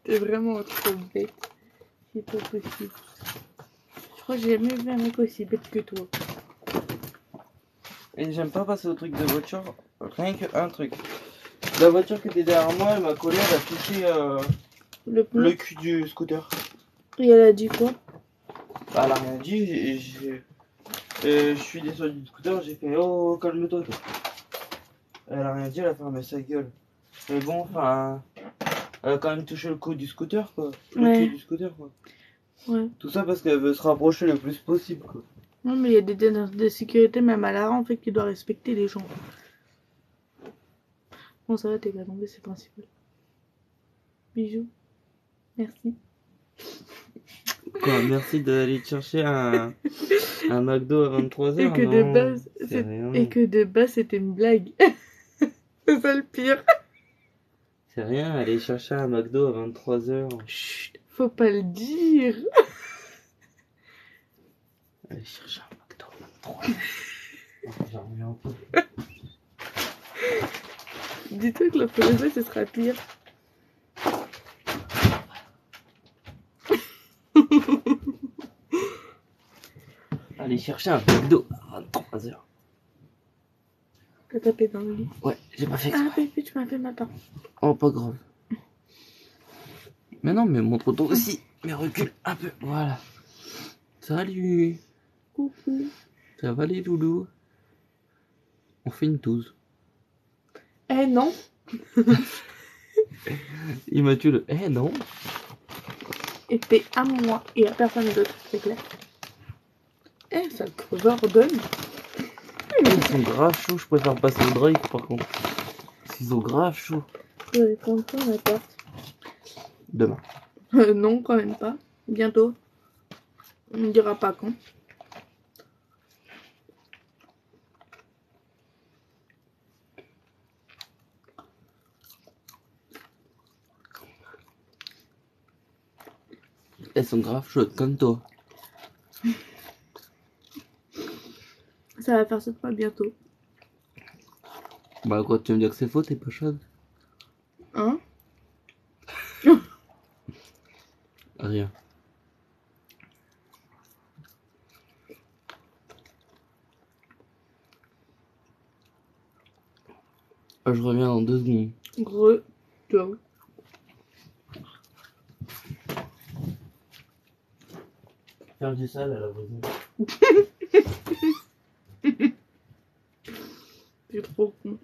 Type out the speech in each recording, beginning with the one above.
T'es vraiment trop bête. C'est pas possible. Je crois que j'ai jamais vu un mec aussi bête que toi. Et j'aime pas passer au truc de voiture, rien qu'un truc. La voiture qui était derrière moi, elle m'a collé, elle a touché le cul du scooter. Et elle a dit quoi? Bah, elle a rien dit, je suis descendu du scooter, j'ai fait oh calme-toi toi. Elle a rien dit, elle a fermé sa gueule. Mais bon, enfin, elle a quand même touché le cou du scooter quoi. Le cul du scooter quoi. Ouais. Tout ça parce qu'elle veut se rapprocher le plus possible quoi. Non mais il y a des délais de sécurité même à l'arrêt en fait qui doit respecter les gens. Bon ça va, t'es pas tombé, c'est le principal. Bisous. Merci. Quoi, merci d'aller te chercher un McDo à 23h. Et que non, de base, rien. et que de base c'était une blague. C'est ça le pire. C'est rien, aller chercher un McDo à 23h. Chut, faut pas le dire. Aller chercher un McDo à 23h. J'en reviens un peu. Dis-toi que la prochaine fois ce sera pire. Aller chercher un McDo à 23h. T'as tapé dans le lit. Ouais, j'ai pas fait exprès. Ah bébé, tu m'as fait ma part. Oh, pas grave. Mais non, mais montre-toi aussi. Mais recule un peu. Voilà. Salut. Coucou. Ça va les loulous? On fait une touze. Eh non. Il m'a tué le. Eh non. Et t'es à moi et à personne d'autre, c'est clair. Eh, ça le creveur donne. Ils sont grave chauds, je préfère passer le Drake par contre. Ils sont grave chauds. Ouais, quand on la porte. Demain. Non, quand même pas. Bientôt. On ne dira pas quand. Elles sont grave chaudes comme toi. Ça va faire 7 mois bientôt. Bah quoi, tu veux me dire que c'est faux, t'es pas chaude? Hein? Rien. Je reviens dans 2 secondes. Gros. Ciao. Faire du sale à la voisine. C'est trop con.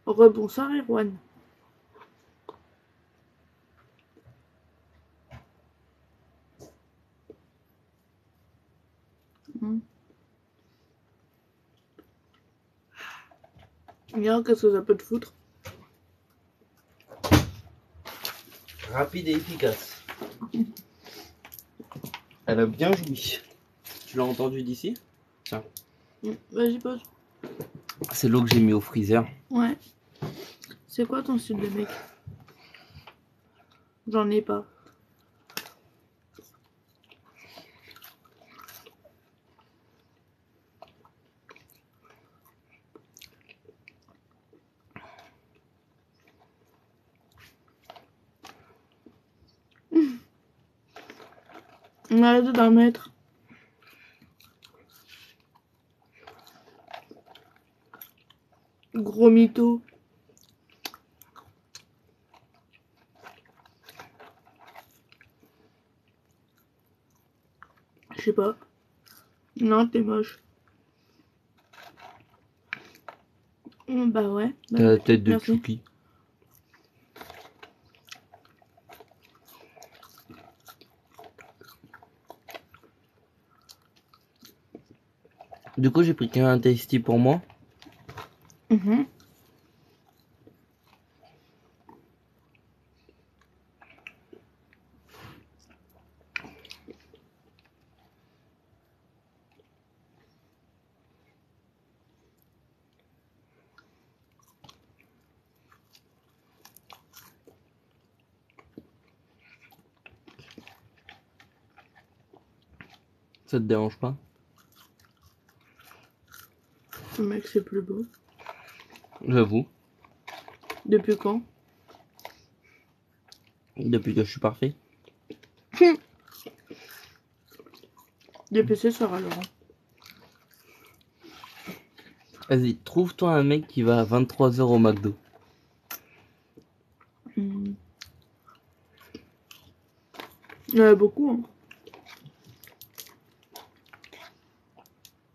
Rebonsoir Erwan. Regarde, qu'est-ce que ça peut te foutre? Rapide et efficace. Elle a bien joui. Tu l'as entendu d'ici? Tiens. Vas-y, pose. C'est l'eau que j'ai mis au freezer. Ouais. C'est quoi ton style de mec? J'en ai pas. On arrête d'en mettre. Gros mytho. Je sais pas. Non, t'es moche. Bah ouais. Bah, T'as la tête de merci. Choupi. Du coup, j'ai pris qu'un tasty pour moi. Ça te dérange pas? Le mec, c'est plus beau. J'avoue. Depuis quand? Depuis que je suis parfait. Depuis ce soir, Laurent. Vas-y, trouve-toi un mec qui va à 23h au McDo. Il y en a beaucoup, hein.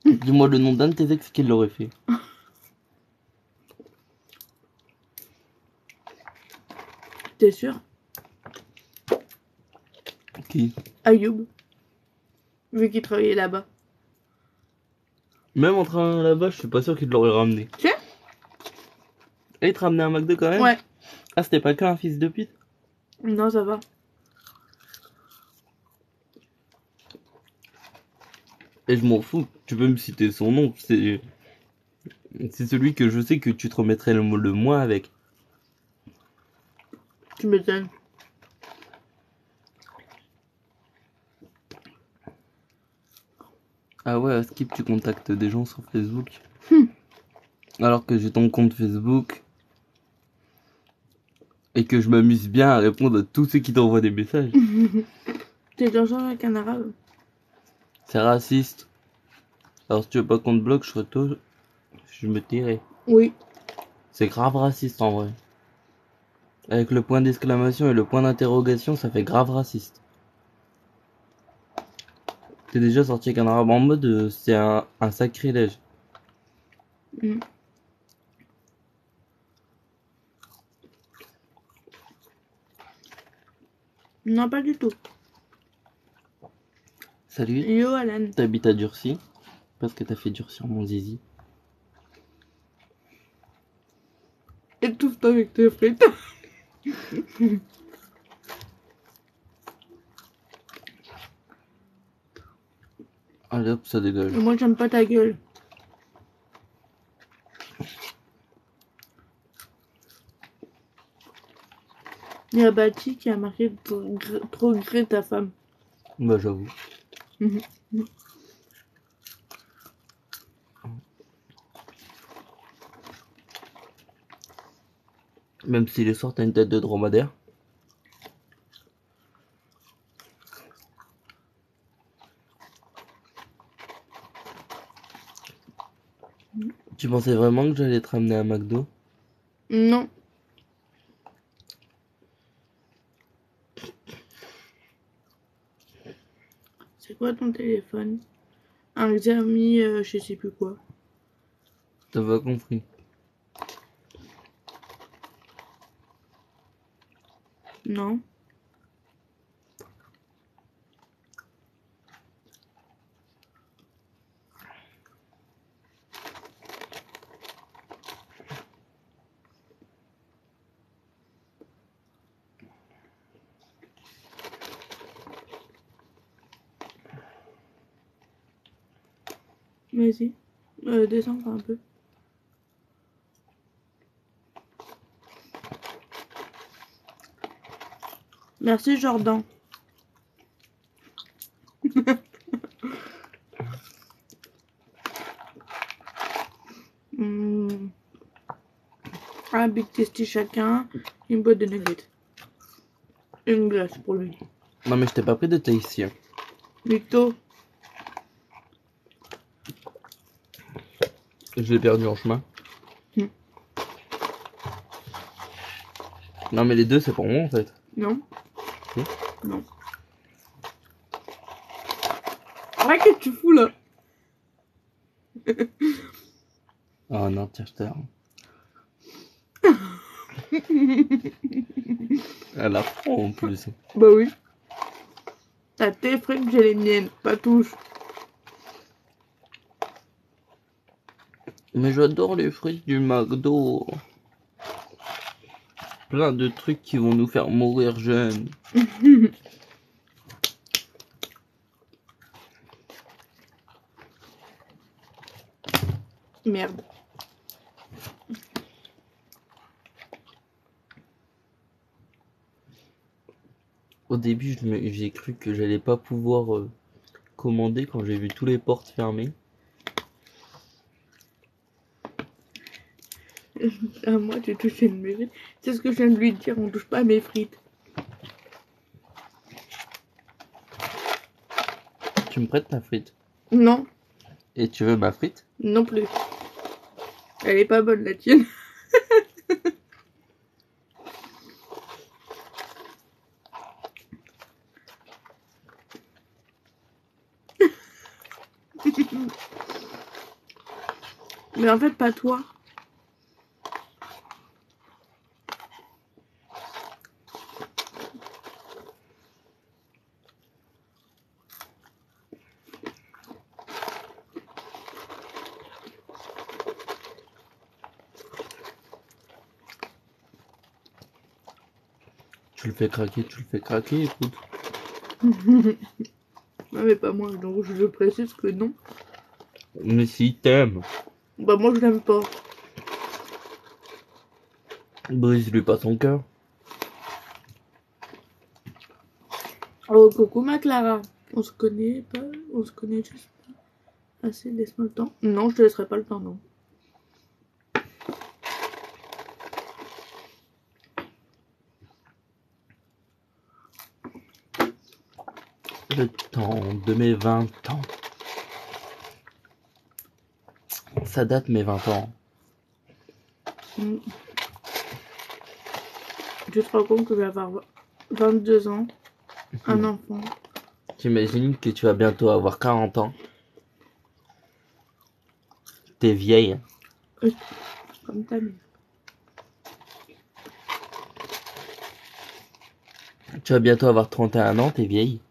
Dis-moi le nom d'un de tes ex qui l'aurait fait. T'es sûr? Qui? Ayoub. Vu qu'il travaillait là-bas. Même en train là-bas, je suis pas sûr qu'il te l'aurait ramené. Tu sais? Et il te ramenait un McDo quand même? Ouais. Ah, c'était pas qu'un fils de pute? Non, ça va. Et je m'en fous, tu peux me citer son nom, c'est celui que je sais que tu te remettrais le moins avec. Tu m'étonnes. Ah ouais, à Skip, tu contactes des gens sur Facebook. Alors que j'ai ton compte Facebook. Et que je m'amuse bien à répondre à tous ceux qui t'envoient des messages. T'es dans un avec un arabe. C'est raciste. Alors si tu veux pas qu'on te bloque, je me tirerai. Oui. C'est grave raciste en vrai. Avec le point d'exclamation et le point d'interrogation, ça fait grave raciste. T'es déjà sorti avec un arabe en mode c'est un sacrilège. Mm. Non, pas du tout. Salut, Yo, Alan. t'habites à Durcy. Parce que t'as fait durcir mon zizi. Étouffe-toi avec tes frites. Allez hop, ça dégage. Et moi, j'aime pas ta gueule. Il y a Bati qui a marqué trop gré ta femme. Bah j'avoue. Mhm. Même si les soirs t'as une tête de dromadaire. Tu pensais vraiment que j'allais te ramener à McDo? Non. C'est quoi ton téléphone? Un Xiaomi, je sais plus quoi. T'as pas compris. Non. Vas-y. Descends encore un peu. Merci Jordan. Un Big Tasty chacun, une boîte de nuggets. Une glace pour lui. Non mais je t'ai pas pris de tahitien. Mytho. Je l'ai perdu en chemin. Hmm. Non mais les deux c'est pour moi en fait. Non. Oui. Non. Ouais, qu'est-ce que tu fous là? Oh non, tiens, je t'ai. Elle a froid en plus. Bah oui. T'as tes frites, j'ai les miennes. Pas touche. Mais j'adore les frites du McDo. Plein de trucs qui vont nous faire mourir jeunes. Merde. Au début, j'ai cru que j'allais pas pouvoir commander quand j'ai vu tous les portes fermées. À moi, tu touches une mes frites. C'est ce que je viens de lui dire, on touche pas à mes frites. Tu me prêtes ta frite? Non, Et tu veux ma frite? non plus. Elle est pas bonne la tienne. Mais en fait, pas toi. Tu le fais craquer, écoute. Non, mais pas moi, donc je précise que non. Mais si t'aimes, Bah, moi, je l'aime pas. brise-lui pas son cœur. Oh, coucou ma Clara. On se connaît pas. On se connaît juste pas assez. Laisse-moi le temps. Non, je te laisserai pas le temps, non. Le temps de mes 20 ans. Ça date mes 20 ans. Mm. Tu te rends compte que je vais avoir 22 ans. Un enfant. T'imagines que tu vas bientôt avoir 40 ans. T'es vieille. Comme ta mère. Tu vas bientôt avoir 31 ans, t'es vieille.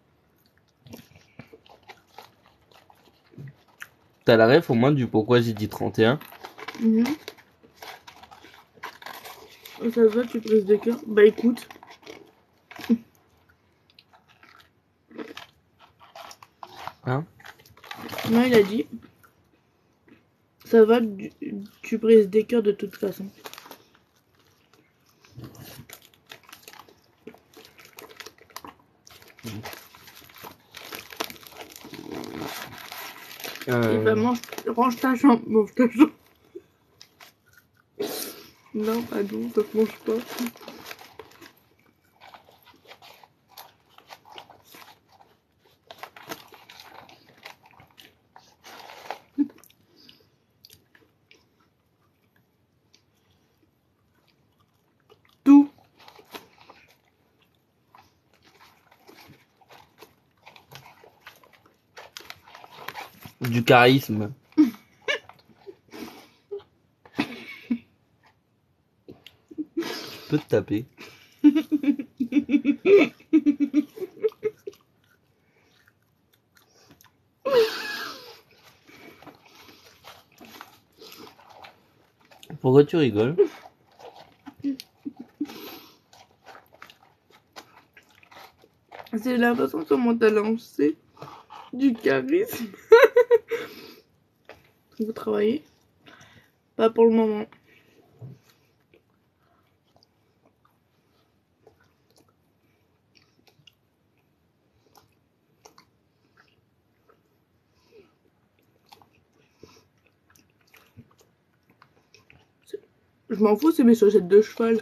T'as la ref au moins du pourquoi j'ai dit 31. Mhm. Ça se voit, tu brises des cœurs. Bah écoute. Hein? Non, il a dit. Ça va, tu brises des cœurs de toute façon. Et bah range ta jambe, mange ta jambe. Non, pardon, ça se mange pas. Tout. Du charisme. Je peux te taper. Pourquoi tu rigoles? C'est la façon comment t'as lancé du charisme. Vous travaillez? Pas pour le moment. Je m'en fous, c'est mes chaussettes de cheval.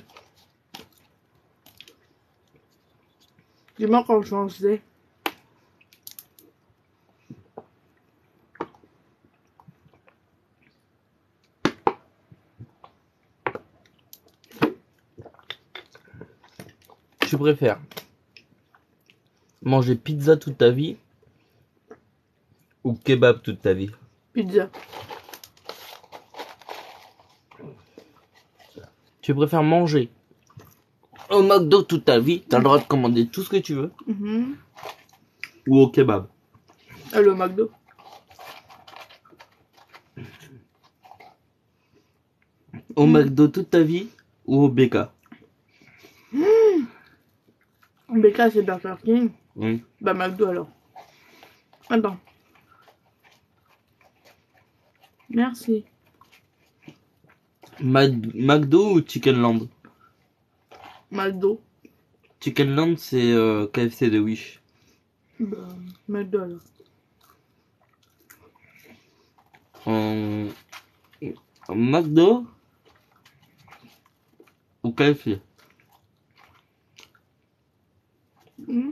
Dis-moi quand je m'en faisais. Tu préfères manger pizza toute ta vie ou kebab toute ta vie? Pizza. Tu préfères manger au McDo toute ta vie, t'as le droit de commander tout ce que tu veux, ou au kebab? Allez au McDo. Au McDo toute ta vie ou au BK? BK c'est Burger King. Oui. Bah McDo alors. Attends. Merci. McDo ou Chickenland? McDo. Chickenland c'est KFC de Wish. Bah McDo alors. En McDo, ou KFC? Hmm.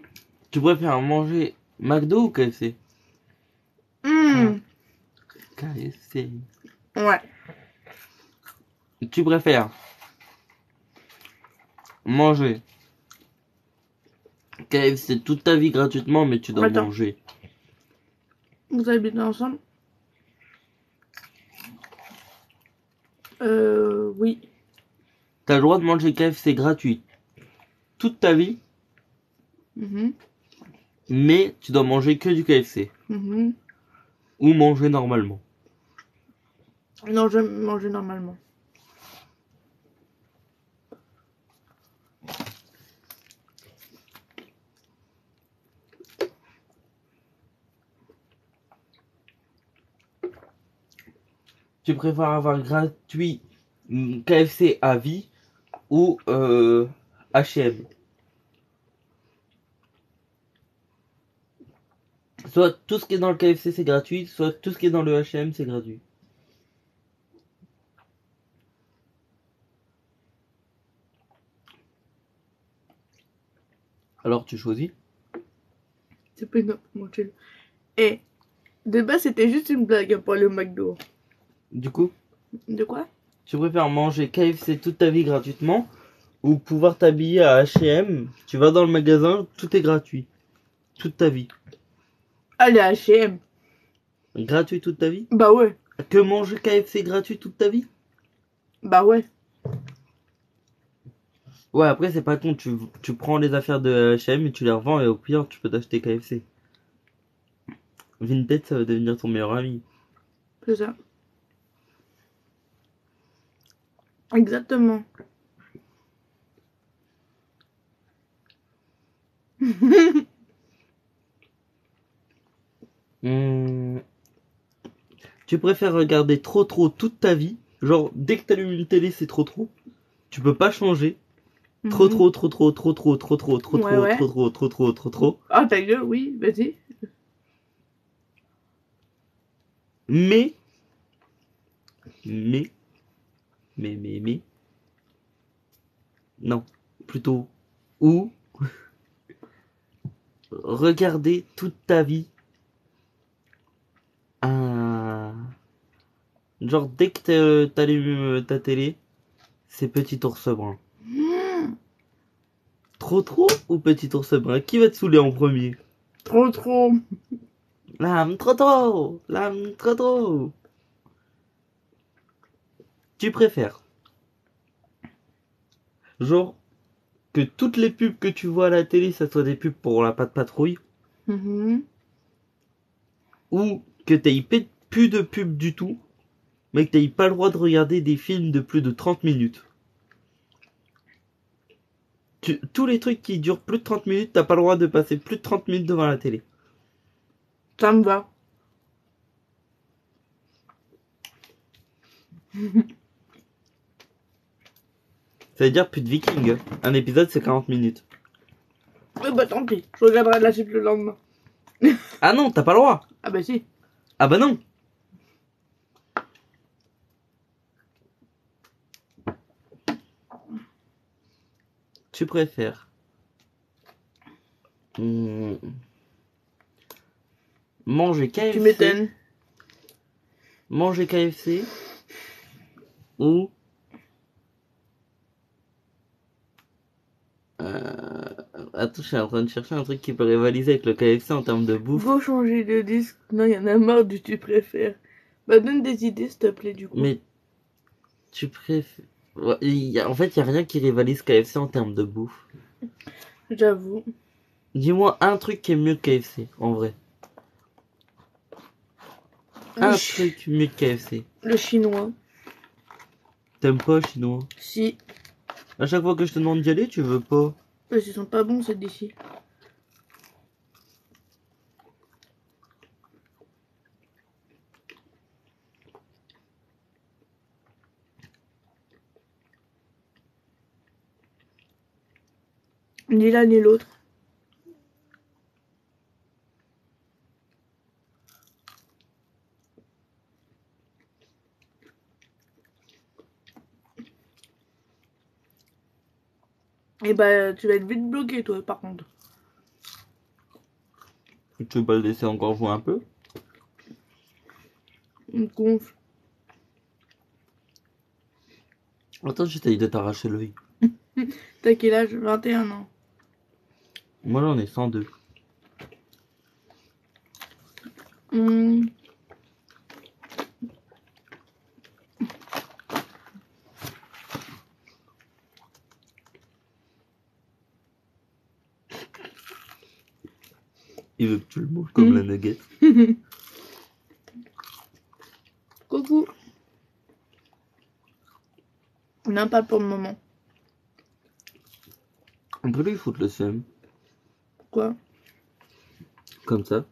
Tu préfères manger McDo ou KFC? KFC. Ouais. Tu préfères manger KFC toute ta vie gratuitement, mais tu dois Attends. manger. Vous habitez ensemble? Oui. T'as le droit de manger KFC gratuit toute ta vie, Mhm. mais tu dois manger que du KFC. Mhm. Ou manger normalement. Non, j'aime manger normalement. Tu préfères avoir gratuit KFC à vie ou H&M? Soit tout ce qui est dans le KFC c'est gratuit, soit tout ce qui est dans le H&M c'est gratuit. Alors tu choisis? C'est pas une mon chill. Et de base, c'était juste une blague pour le McDo. Du coup, De quoi? tu préfères manger KFC toute ta vie gratuitement ou pouvoir t'habiller à H&M? Tu vas dans le magasin, tout est gratuit. Toute ta vie. Allez, H&M. Gratuit toute ta vie? Bah ouais. Que manger KFC gratuit toute ta vie? Bah ouais. Ouais, après c'est pas con, tu prends les affaires de H&M et tu les revends et au pire tu peux t'acheter KFC. Vinted ça va devenir ton meilleur ami. C'est ça. Exactement. Tu préfères regarder trop toute ta vie? Genre dès que t'allumes une télé c'est trop. Tu peux pas changer. Trop. Ouais, ouais. Ah, ta gueule, oui, vas-y. Mais. Non. Plutôt. Ou. Regarder toute ta vie. Genre dès que t'allumes ta télé, c'est Petit Ours Brun. Trop ou Petit Ours Brun? Qui va te saouler en premier? Trop. L'âme trop. L'âme trop. Tu préfères genre que toutes les pubs que tu vois à la télé, ça soit des pubs pour la Patte Patrouille, Mhm. ou que t'aies plus de pubs du tout, mais que t'aies pas le droit de regarder des films de plus de 30 minutes. Tous les trucs qui durent plus de 30 minutes, t'as pas le droit de passer plus de 30 minutes devant la télé. Ça me va. Ça veut dire plus de Vikings. Un épisode c'est 40 minutes. Bah tant pis, je regarderai la suite le lendemain. Ah non, t'as pas le droit. Ah bah si. Ah bah non. Tu préfères manger KFC. Tu m'étonnes. Manger KFC ou attends, je suis en train de chercher un truc qui peut rivaliser avec le KFC en termes de bouffe. Faut changer de disque. Non, il y en a marre du tu préfères. Bah donne des idées s'il te plaît du coup. Mais tu préfères... Ouais, en fait, il n'y a rien qui rivalise KFC en termes de bouffe. J'avoue. Dis-moi un truc qui est mieux que KFC, en vrai. Un truc mieux que KFC. Le chinois. T'aimes pas chinois? Si. À chaque fois que je te demande d'y aller, tu veux pas. Parce qu'ils sont pas bons, c'est d'ici. Ni l'un ni l'autre. Et bah, tu vas être vite bloqué, toi, par contre. Tu veux pas le laisser encore jouer un peu? Une gonfle. Attends, j'essaye de t'arracher l'œil. T'as quel âge? 21 ans. Moi j'en ai 102. Hmm. Il veut que tu le manges comme la nugget. Coucou. Non, pas pour le moment. On peut lui foutre le seum. Quoi? Comme ça.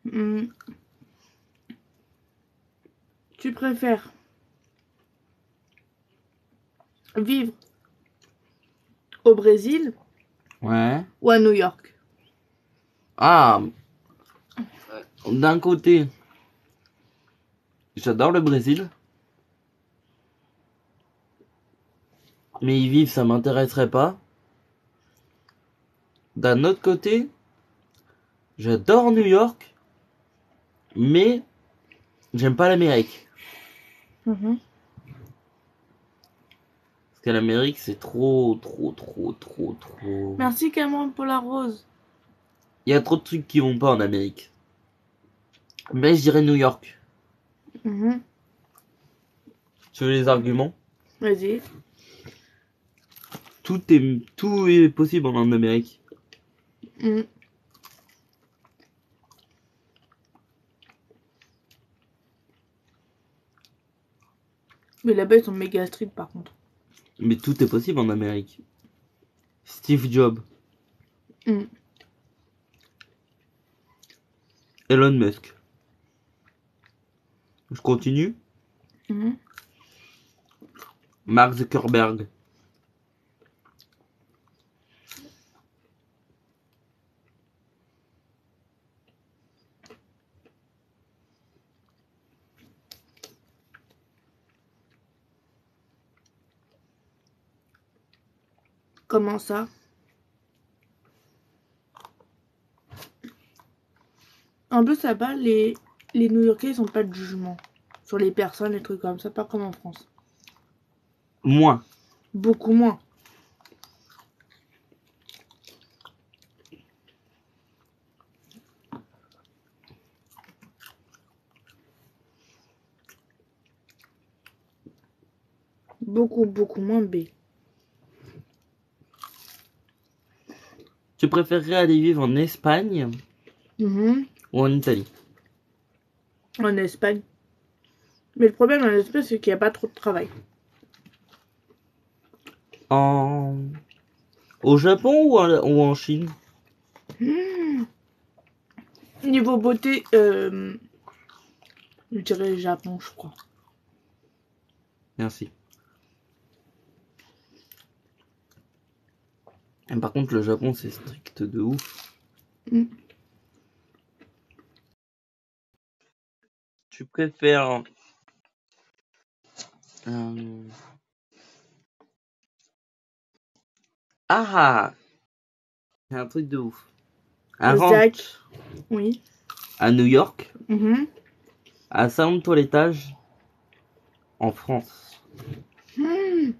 Hmm. Tu préfères vivre au Brésil Ouais. ou à New York? Ah, d'un côté, j'adore le Brésil. Mais y vivre, ça m'intéresserait pas. D'un autre côté, j'adore New York. Mais j'aime pas l'Amérique. Mhm. Parce que l'Amérique, c'est trop. Merci Cameron pour la rose. Il y a trop de trucs qui vont pas en Amérique. Mais je dirais New York. Mhm. Tu veux les arguments? Vas-y. Tout est possible en Amérique. Mhm. Mais là-bas, ils sont méga stricts par contre. Mais tout est possible en Amérique. Steve Jobs, Mhm. Elon Musk. Je continue. Mhm. Mark Zuckerberg. Comment ça? En plus, là-bas, les New-Yorkais, ils ont pas de jugement sur les personnes, les trucs comme ça, pas comme en France. Moins. Beaucoup moins. Beaucoup moins B. Tu préférerais aller vivre en Espagne Mhm. ou en Italie? En Espagne. Mais le problème en Espagne, c'est qu'il n'y a pas trop de travail. Au Japon ou en Chine? Niveau beauté, je dirais Japon, je crois. Merci. Et par contre, le Japon, c'est strict de ouf. Mm. Tu préfères... euh, Ah! C'est un truc de ouf. Un Zach. ranch Oui. à New York, Mhm. à 50 toilettages en France. Mm.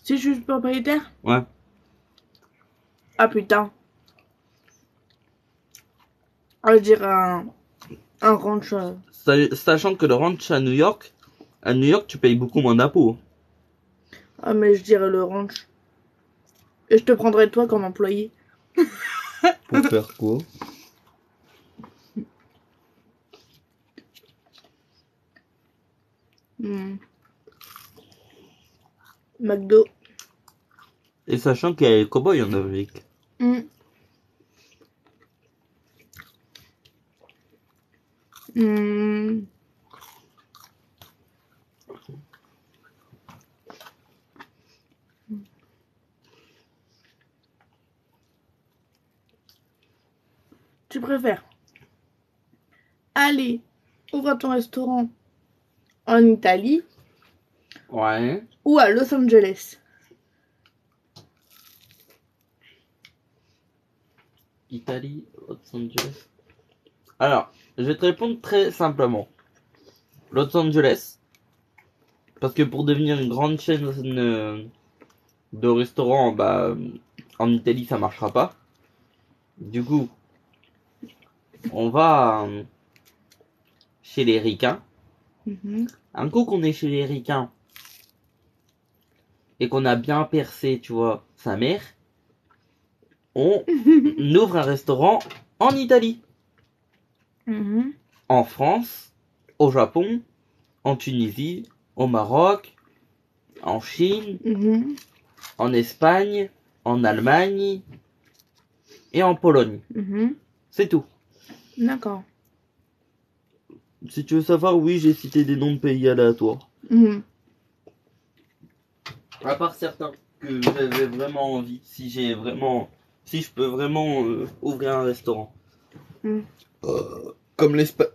Si je suis propriétaire? Ouais. Ah putain. Ah, je dirais un ranch. Sachant que le ranch à New York, tu payes beaucoup moins d'impôts. Ah, mais je dirais le ranch. Et je te prendrais toi comme employé. Pour faire quoi? Mm. McDo. Et sachant qu'il y a les cowboys en Amérique. Mm. tu préfères aller ouvrir ton restaurant en Italie Ouais. ou à Los Angeles? Italie, Los Angeles. Alors, je vais te répondre très simplement. Los Angeles. Parce que pour devenir une grande chaîne de restaurants, bah, en Italie, ça marchera pas. Du coup, on va chez les ricains. Un coup qu'on est chez les ricains et qu'on a bien percé, tu vois, sa mère, on ouvre un restaurant en Italie, en France, au Japon, en Tunisie, au Maroc, en Chine, en Espagne, en Allemagne et en Pologne. C'est tout. D'accord. Si tu veux savoir, oui, j'ai cité des noms de pays aléatoires. À part certains que j'avais vraiment envie, si je peux vraiment ouvrir un restaurant. Comme l'Espagne.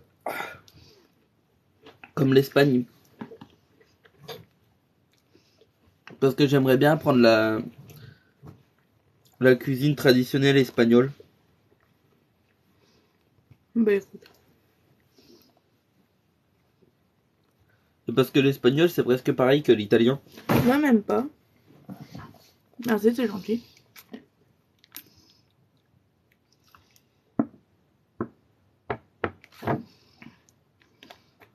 Comme l'Espagne. Parce que j'aimerais bien apprendre la cuisine traditionnelle espagnole. Bah écoute. Parce que l'espagnol, c'est presque pareil que l'italien. Non, même pas. Merci, c'est gentil.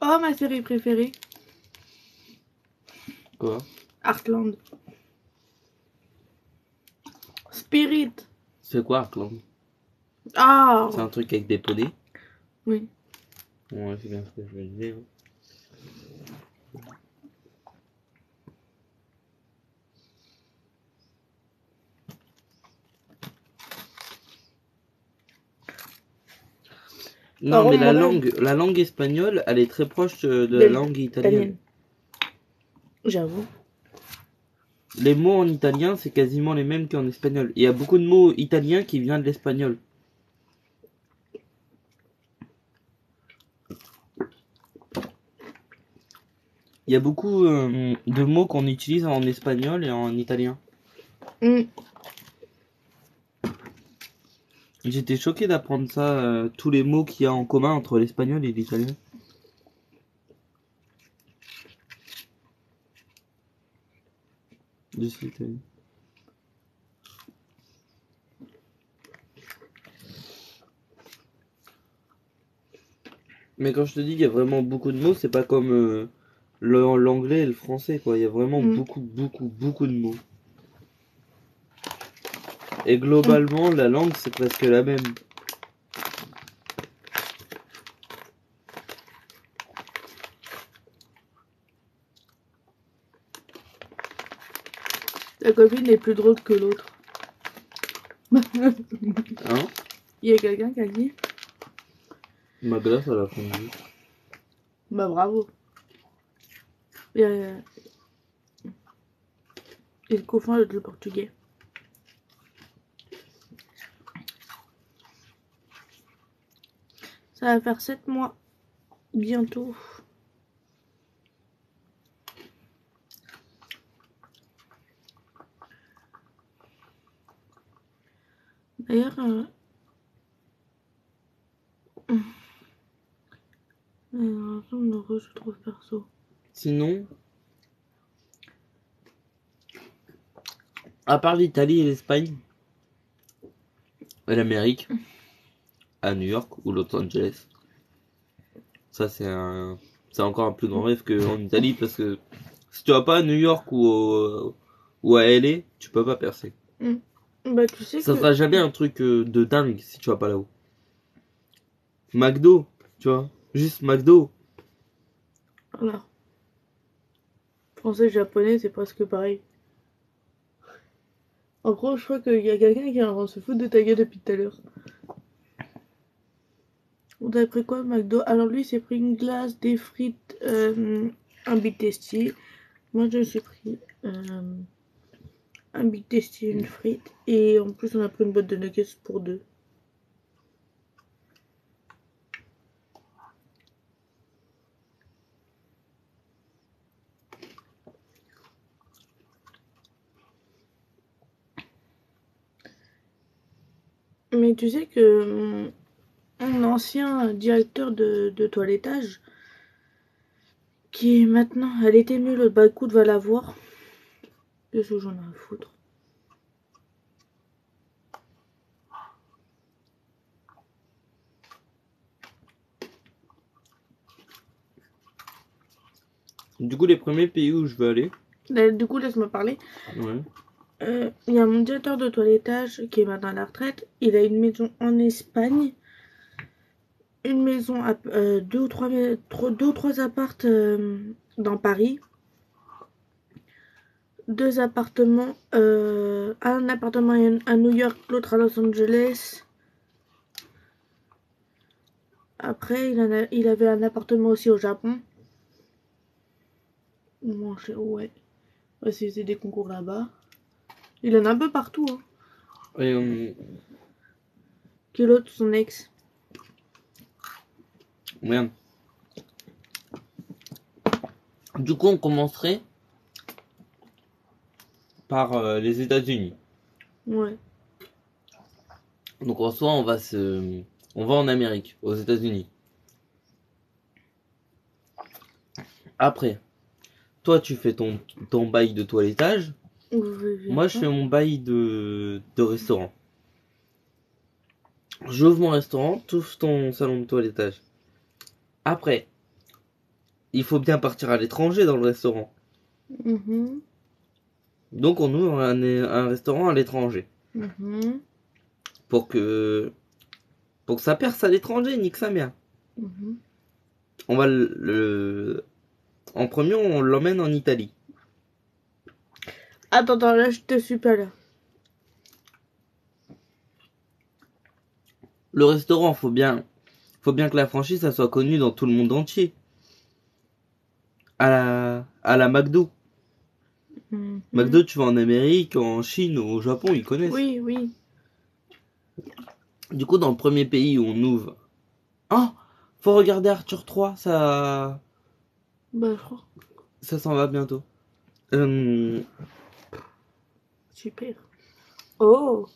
Oh, ma série préférée. Quoi? Heartland. Spirit. C'est quoi, Heartland? Ah. C'est un truc avec des poneys? Oui. Ouais, c'est bien ce que je veux dire. Non, mais la langue espagnole, elle est très proche de la langue italienne. J'avoue. Les mots en italien, c'est quasiment les mêmes qu'en espagnol. Il y a beaucoup de mots italiens qui viennent de l'espagnol. Il y a beaucoup de mots qu'on utilise en espagnol et en italien. J'étais choqué d'apprendre ça, tous les mots qu'il y a en commun entre l'espagnol et l'italien. Je sais, mais quand je te dis qu'il y a vraiment beaucoup de mots, c'est pas comme l'anglais et le français, quoi. Il y a vraiment beaucoup de mots. Et globalement, la langue, c'est presque la même. Ta copine est plus drôle que l'autre. Hein? Il y a quelqu'un qui a dit. Ma glace, elle a fondu. Bah bravo. Il confond avec le portugais. Ça va faire 7 mois. Bientôt. D'ailleurs, je trouve perso. Sinon, à part l'Italie et l'Espagne, et l'Amérique, à New York ou Los Angeles, ça c'est encore un plus grand rêve qu'en Italie, parce que si tu vas pas à New York ou à LA, tu peux pas percer. Bah tu sais ça sera jamais un truc de dingue si tu vas pas là-haut. McDo, tu vois, juste McDo. Voilà. Français et japonais, c'est presque pareil. En gros, je crois qu'il y a quelqu'un qui est en train de se foutre de ta gueule depuis tout à l'heure. On t'a pris quoi, McDo? Alors lui, s'est pris une glace, des frites, un Big Tasty. Moi, je me suis pris un Big Tasty, une frite. Et en plus, on a pris une boîte de nuggets pour 2. Mais tu sais que mon ancien directeur de toilettage, qui est maintenant, elle était mieux, l'autre, bah écoute, va la voir. Qu'est-ce que j'en ai à foutre? Du coup, les premiers pays où je veux aller. Du coup, laisse-moi parler. Ouais. Il y a mon directeur de toilettage qui est maintenant à la retraite. Il a une maison en Espagne. Une maison à deux ou trois appartes dans Paris. 2 appartements. Un appartement à New York, l'autre à Los Angeles. Après, il avait un appartement aussi au Japon. Bon, ouais. Ouais, c'est des concours là-bas. Il en a un peu partout. Hein. Et, Qui est l'autre, son ex. merde. Du coup, on commencerait par les États-Unis. Ouais. Donc en soi, on va en Amérique, aux États-Unis. Après, toi, tu fais ton bail de toilettage. Moi, je fais mon bail de restaurant. J'ouvre mon restaurant, tu ouvres ton salon de toilettage. Après, il faut bien partir à l'étranger dans le restaurant. Mhm. Donc on ouvre un restaurant à l'étranger. Mhm. Pour que ça perce à l'étranger, nique sa mère. Mhm. On va en premier, on l'emmène en Italie. Attends, là, je te suis pas là. Le restaurant, faut bien que la franchise ça soit connue dans tout le monde entier. À la McDo. Mhm. McDo, tu vas en Amérique, en Chine, au Japon, ils connaissent. Oui, oui. Du coup, dans le premier pays où on ouvre. Ah, faut regarder Arthur 3, ça Bah, je crois. s'en va bientôt. Super. Oh,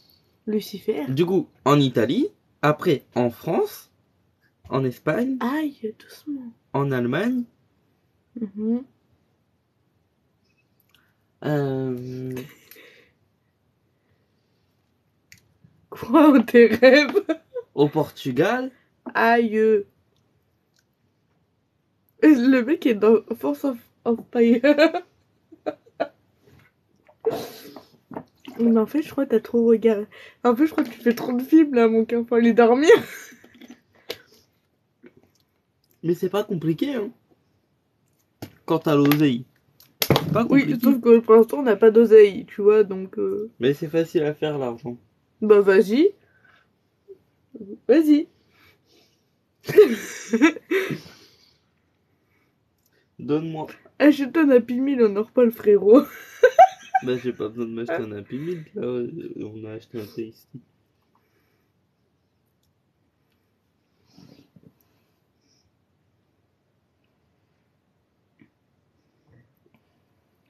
Lucifer. Du coup, en Italie, après en France, en Espagne, Aïe, doucement. en Allemagne, Mhm. Quoi en tes rêves? au Portugal. Aïe. Le mec est dans Force of Fire. Mais en fait, je crois que t'as trop regardé. En fait, je crois que tu fais trop de films là, mon cœur. Faut aller dormir. Mais c'est pas compliqué, hein. Quant à l'oseille, c'est pas Oui, compliqué. sauf que pour l'instant, on n'a pas d'oseille, tu vois, donc. Mais c'est facile à faire, l'argent. Bah, vas-y. Vas-y. Donne-moi. Achète-toi un Happy Meal, on en reparle, frérot. Bah, j'ai pas besoin de m'acheter un Happy Meal, là, on a acheté un Tasty.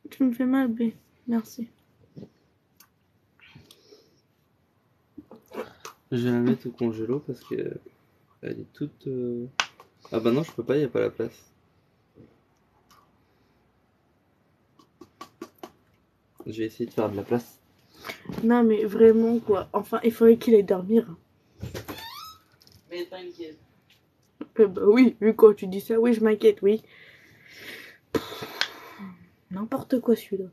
Tu me fais mal, B. Merci. Je vais la mettre au congélo parce que elle est toute. Ah bah non, je peux pas, y a pas la place. Je vais essayer de faire de la place. Non, mais vraiment, quoi. Enfin, il faudrait qu'il aille dormir. Mais t'inquiète. Bah oui, vu quand tu dis ça, oui, je m'inquiète, oui. N'importe quoi, celui-là.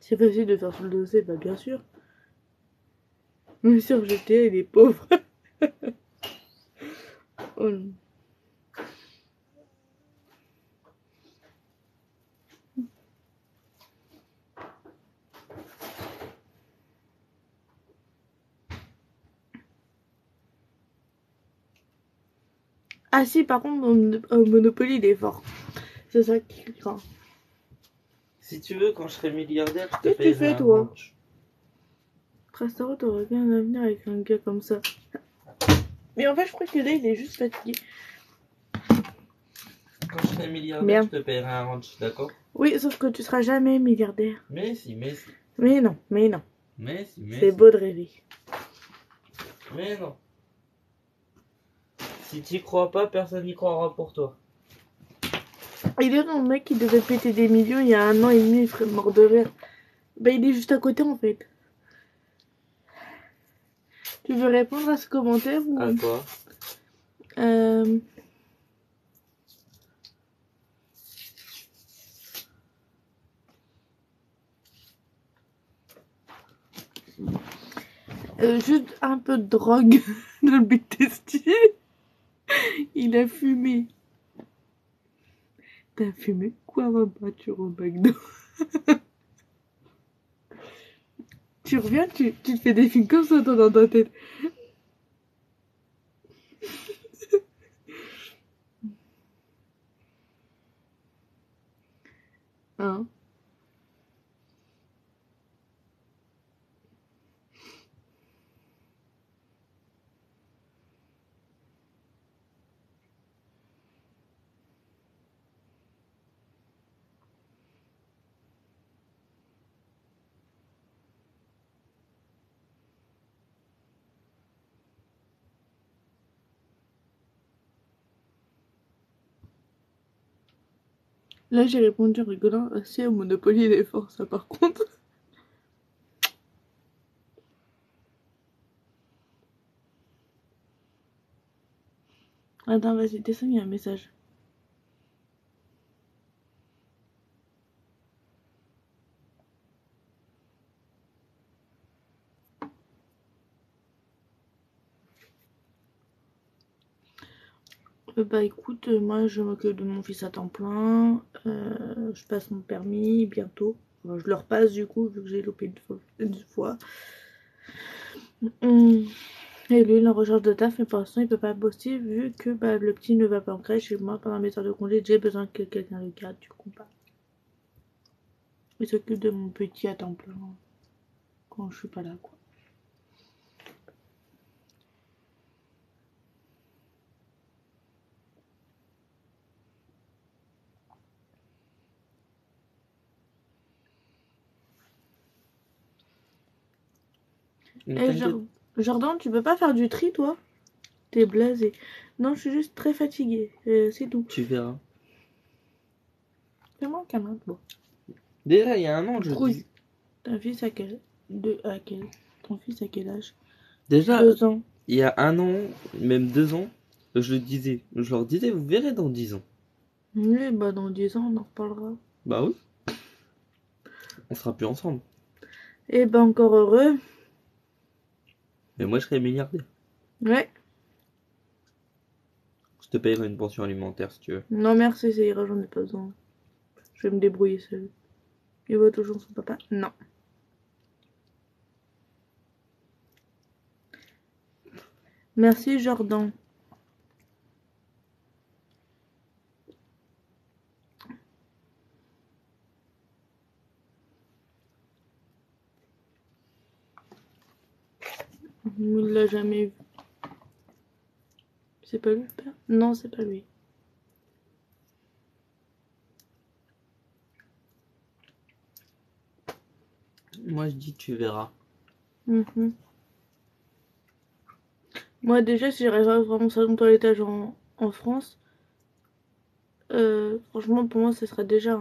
C'est facile de faire sur le dossier, bah bien sûr. Mais sur GTA, il est pauvre. Oh non. Ah si, par contre, au Monopoly, il est fort. C'est ça qui craint. Si tu veux, quand je serai milliardaire, je te Qu'est-ce que tu payerai fais, un toi? ranch. Trastero, t'aurais bien un avenir avec un gars comme ça. Mais en fait, je crois que là, il est juste fatigué. Quand je serai milliardaire, Merde. je te paierai un ranch, d'accord? Oui, sauf que tu seras jamais milliardaire. Mais si, mais si. Mais non, mais non. Mais si, mais C'est si. beau de rêver. Mais non. Si t'y crois pas, personne n'y croira pour toi. Il est le mec qui devait péter des millions il y a 1 an et demi, il serait mort de rire. Bah, il est juste à côté en fait. Tu veux répondre à ce commentaire ou... À quoi? Euh... juste un peu de drogue dans le Big Testy. Il a fumé. T'as fumé quoi ma peinture au McDo? Tu reviens, tu te fais des films comme ça toi, dans ta tête. Hein? Là j'ai répondu en rigolant, si au Monopoly il est fort ça par contre. Attends, vas-y, descends, il y a un message. Bah écoute, moi je m'occupe de mon fils à temps plein. Je passe mon permis bientôt. Enfin, je le repasse du coup, vu que j'ai loupé une fois. Et lui, il est en recherche de taf, mais pour l'instant, il peut pas bosser vu que bah, le petit ne va pas en crèche. Et moi, pendant mes heures de congé, j'ai besoin que quelqu'un le garde, du coup, pas. Il s'occupe de mon petit à temps plein quand je suis pas là, quoi. Et Jordan, tu peux pas faire du tri, toi? T'es blasé. Non, je suis juste très fatiguée. C'est tout. Tu verras. Fais-moi un câlin, bon. Déjà, il y a un an, je dis. Ton fils à quel... Ton fils à quel âge? Déjà, 2 ans. il y a un an, même 2 ans, je leur disais, vous verrez dans 10 ans. Oui, bah dans 10 ans, on en reparlera. Bah oui. On sera plus ensemble. Et bah encore heureux. Mais moi, je serai milliardaire. Ouais. Je te payerai une pension alimentaire si tu veux. Non merci, ça ira, j'en ai pas besoin. Je vais me débrouiller seule. Il voit toujours son papa? Non. Merci Jordan. Il l'a jamais vu. C'est pas lui le père? Non, c'est pas lui. Moi, je dis, tu verras. Moi déjà, si j'arrive à avoir mon salon de toilettage en France, franchement pour moi ce serait déjà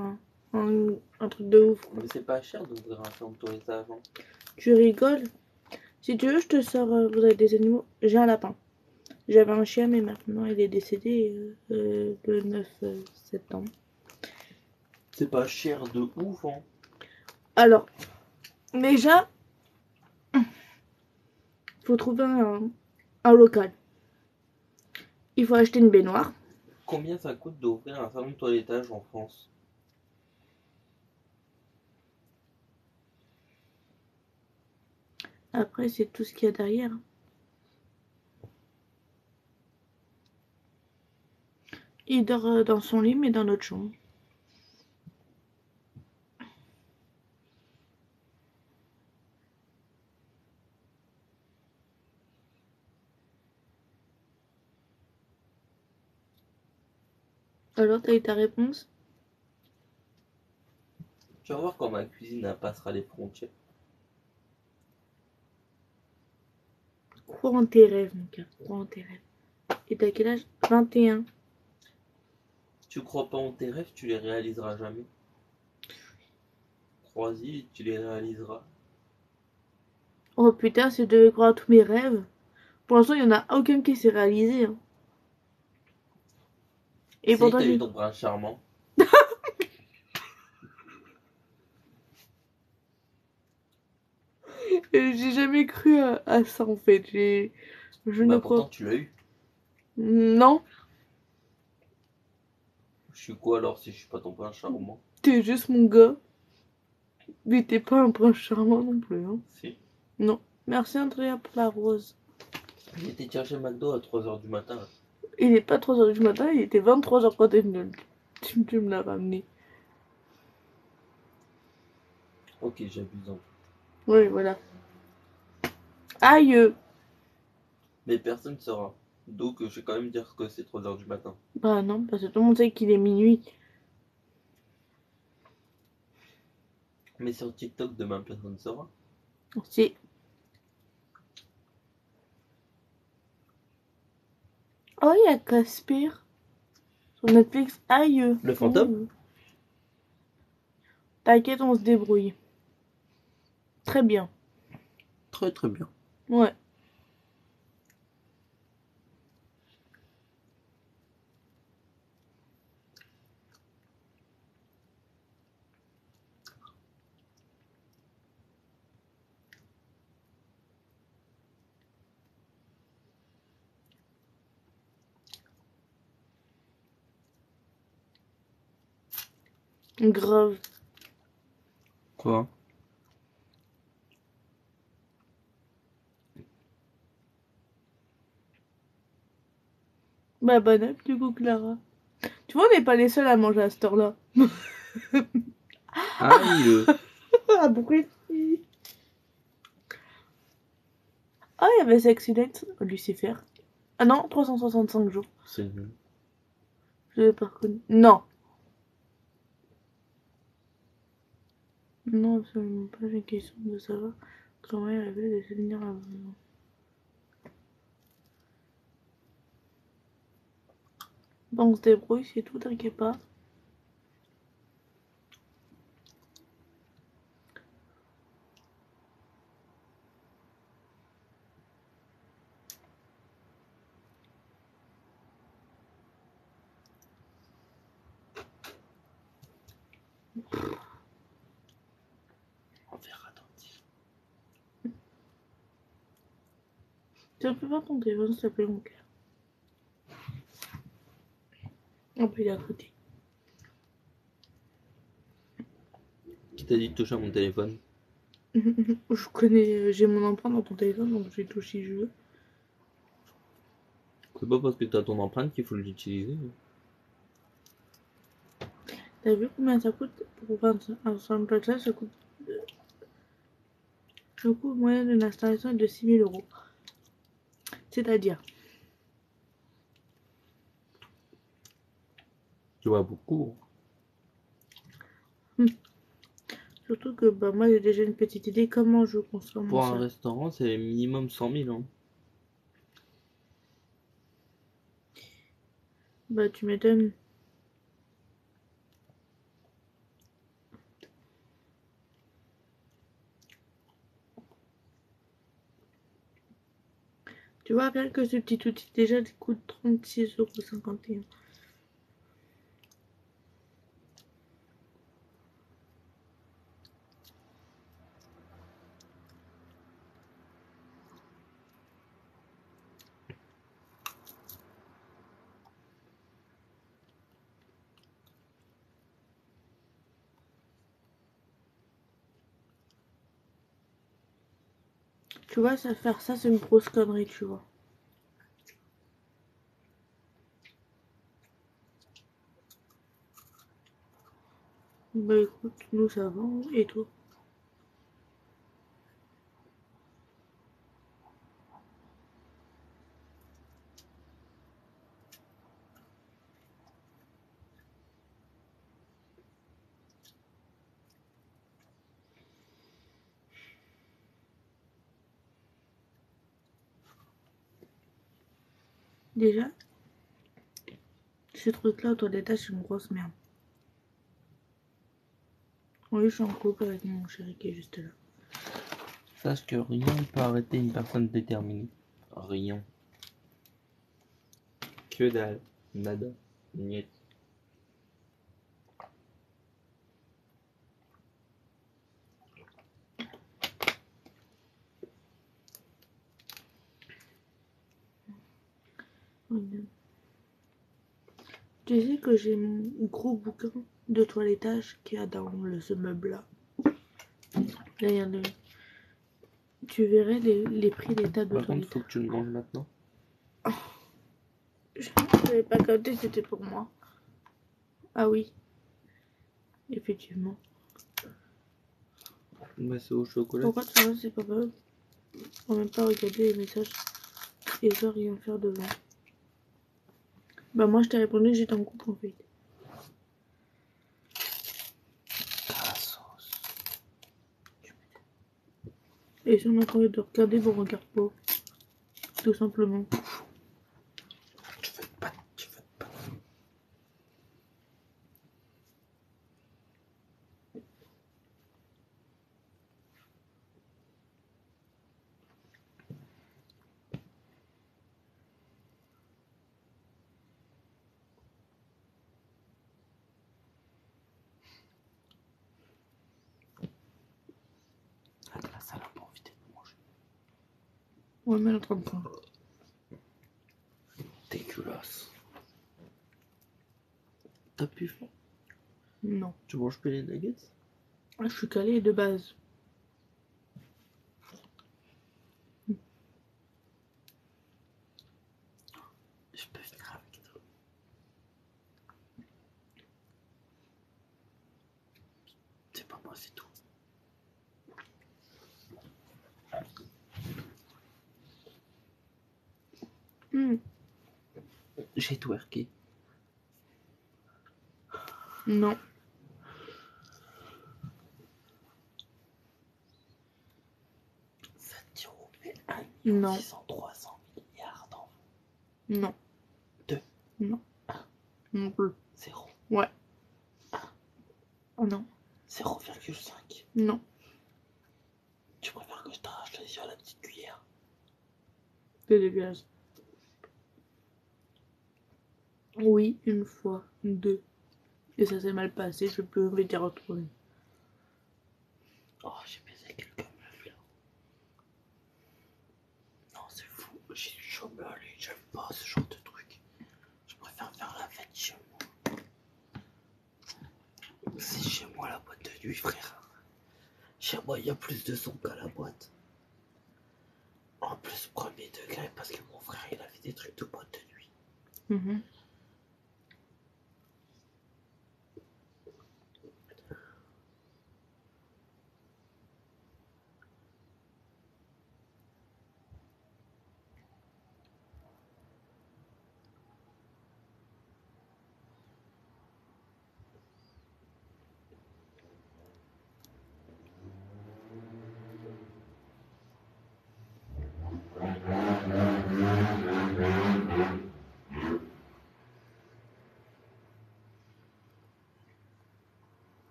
un truc de ouf. Mais c'est pas cher d'ouvrir un salon de toilettage. Hein. Tu rigoles? Si tu veux, je te sors. Vous avez des animaux? J'ai un lapin. J'avais un chien, mais maintenant il est décédé le 9 septembre. C'est pas cher de ouf, hein. Alors, déjà, faut trouver un local. Il faut acheter une baignoire. Combien ça coûte d'ouvrir un salon de toilettage en France? Après, c'est tout ce qu'il y a derrière. Il dort dans son lit, mais dans notre chambre. Alors, t'as eu ta réponse? Tu vas voir quand ma cuisine elle passera les frontières. Crois en tes rêves, mon gars. Crois en tes rêves. Et t'as quel âge? 21. Tu crois pas en tes rêves, tu les réaliseras jamais. Crois-y, tu les réaliseras. Oh putain, si je devais croire à tous mes rêves. Pour l'instant, il n'y en a aucun qui s'est réalisé. Hein. Et Si pourtant, t'as eu ton prince charmant. j'ai jamais cru à ça en fait. Je ne Pourtant crois. tu l'as eu. Non, Je suis quoi alors si je suis pas ton prince charmant? t'es juste mon gars. Mais t'es pas un prince charmant non plus. Hein. Si. Non. Merci Andrea pour la rose. J'ai été chercher McDo à 3h du matin. Il est pas 3h du matin, il était 23h quand tu me l'as ramené. Ok, j'abuse un peu. Oui, voilà. Aïe. Mais personne ne saura. Donc je vais quand même dire que c'est 3h du matin. Bah non, parce que tout le monde sait qu'il est minuit. Mais sur TikTok demain personne ne saura. Si. Oh, il y a Casper. Sur Netflix. Aïe. Le fantôme? T'inquiète, on se débrouille. Très bien. Très très bien. Ouais. Grave. Quoi? Bah bonne app du coup Clara. Tu vois, on n'est pas les seuls à manger à cette heure-là. Aïe. Ah, bruit. Ah, il y avait Sexy Date, Lucifer. Ah non, 365 jours. C'est nul. Je l'ai pas reconnu. Non. Non, absolument pas. J'ai une question de savoir comment il avait des souvenirs avant. Bon, on se débrouille, c'est tout, t'inquiète pas. On verra attentif. Tu ne peux pas ton téléphone, s'il te plaît, mon cœur. On peut y à côté. Qui t'a dit de toucher à mon téléphone? Je connais, j'ai mon empreinte dans ton téléphone, donc je vais toucher si je veux. C'est pas parce que t'as ton empreinte qu'il faut l'utiliser. T'as vu combien ça coûte pour un Snapchat? Ça coûte. Le coût moyen d'une installation est de 6 000 €. C'est-à-dire. Tu vois beaucoup. Surtout que bah, moi j'ai déjà une petite idée comment je consomme Pour un ça. restaurant, c'est minimum 100 000. Hein. Bah tu m'étonnes. Tu vois, rien que ce petit outil déjà il coûte 36,51 €. Tu vois, ça faire ça c'est une grosse connerie, tu vois. Bah écoute, nous ça va, et toi? Déjà, ce truc-là au toilettage, c'est une grosse merde. Oui, je suis en couple avec mon chéri qui est juste là. Sache que rien ne peut arrêter une personne déterminée. Rien. Que dalle. Nada. Niet. Tu sais que j'ai mon gros bouquin de toilettage qu'il y a dans ce meuble-là. Là, il y en a. Tu verrais les prix des tables de Par contre, toilettage. faut que tu le manges maintenant. Je n'avais pas capté, c'était pour moi. Ah oui, effectivement. Bah, c'est au chocolat. Pourquoi tu vois, c'est pas grave. On va même pas regarder les messages et je dois rien faire devant. Bah moi je t'ai répondu, j'étais en couple en fait. La sauce. Et si on a envie de regarder, vous regarde pas. Tout simplement. Tu fais pas. La glace, elle a pas envie d'être mangée. Ouais, mais elle est en train de prendre. Dégueulasse. T'as plus faim? Non. Tu manges plus les nuggets? Ah, je suis calée de base. Je peux venir avec toi. C'est pas moi, c'est tout. J'ai twerké. Non. Ça tire au fait 1 Non. 300 milliards d'enfants. Non. 2. Non. Non plus. 0. Ouais. Oh non. 0,5. Non. Tu préfères que je t'arrache les yeux à la petite cuillère? C'est dégueulasse. Oui, une fois. 2. Et ça s'est mal passé, je peux me les retrouver. Oh, j'ai baisé quelques meufs là. Non, c'est fou. J'ai du chômage et j'aime pas ce genre de truc. Je préfère faire la fête chez moi. C'est chez moi la boîte de nuit, frère. Chez moi, il y a plus de son qu'à la boîte. En plus, premier degré, parce que mon frère, il avait des trucs de boîte de nuit. Mhm.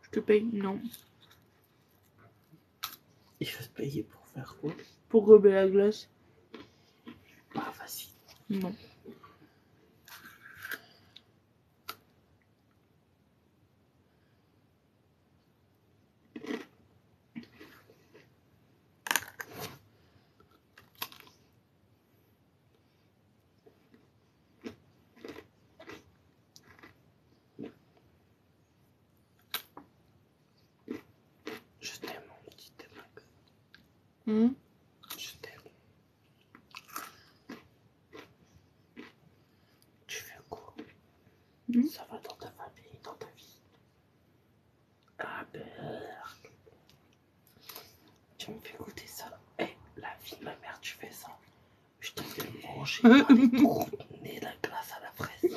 Je te paye. Non. Il veut se payer pour faire quoi? Pour gober la glace. Ah, vas-y. Non. Je t'aime, mon petit mec. Mhm. Je t'aime. Tu fais quoi? Ça va dans ta famille, dans ta vie? Ah, berk. Tu me fais goûter ça. Eh, la vie de ma mère, tu fais ça. Je te fais manger par les trous de nez la glace à la fraise.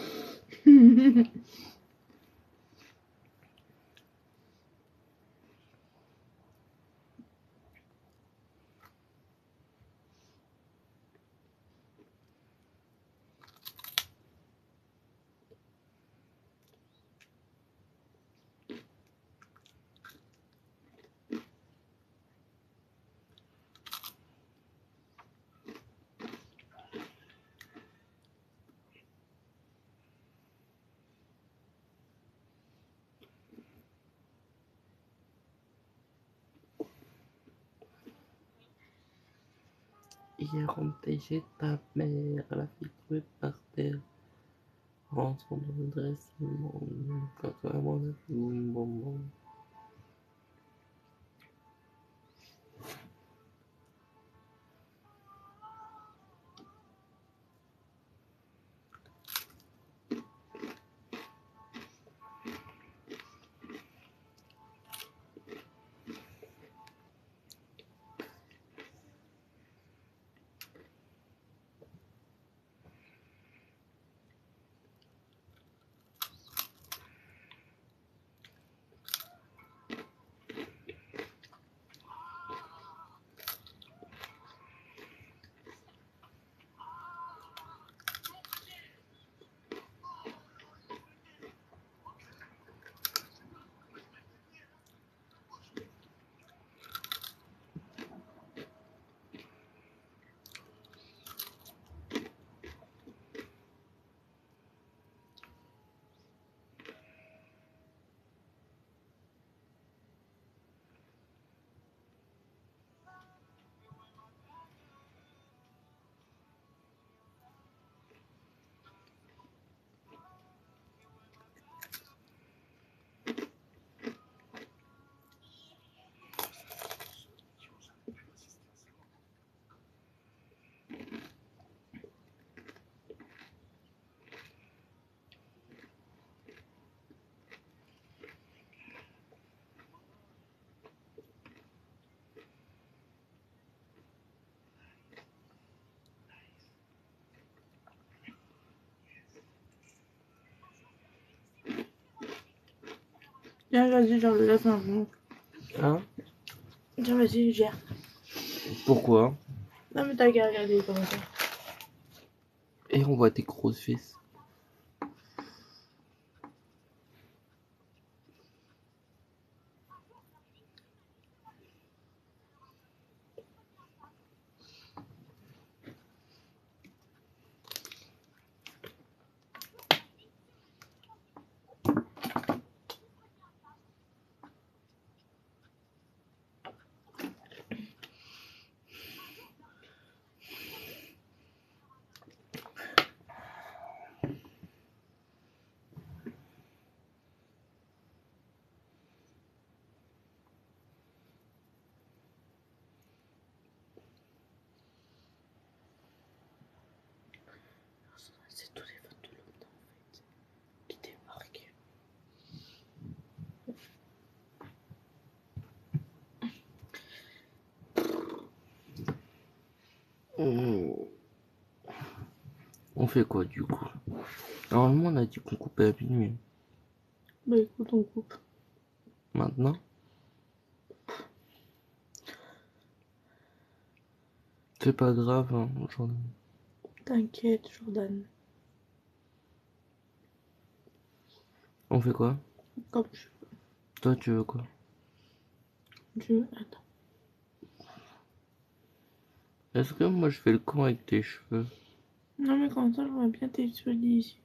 hier on t'a chez ta mère, la fille tombée par terre. Rentrons dans le dressement, quand vraiment on a boum boum boum. Tiens, vas-y, genre le laisse un peu. Hein? Tiens, vas-y, gère. Pourquoi? Non, mais t'as qu'à regarder comment ça. Et on voit tes grosses fesses. C'est tous les votes de l'autre, en fait, qui débarquent. On fait quoi du coup? Normalement on a dit qu'on coupait à minuit. Bah écoute, on coupe. Maintenant? C'est pas grave, hein, Jordan. T'inquiète, Jordan. On fait quoi? Comme je Toi tu veux quoi? veux. Attends. Est-ce que moi je fais le con avec tes cheveux? Non, mais comme ça, je vois bien tes cheveux ici.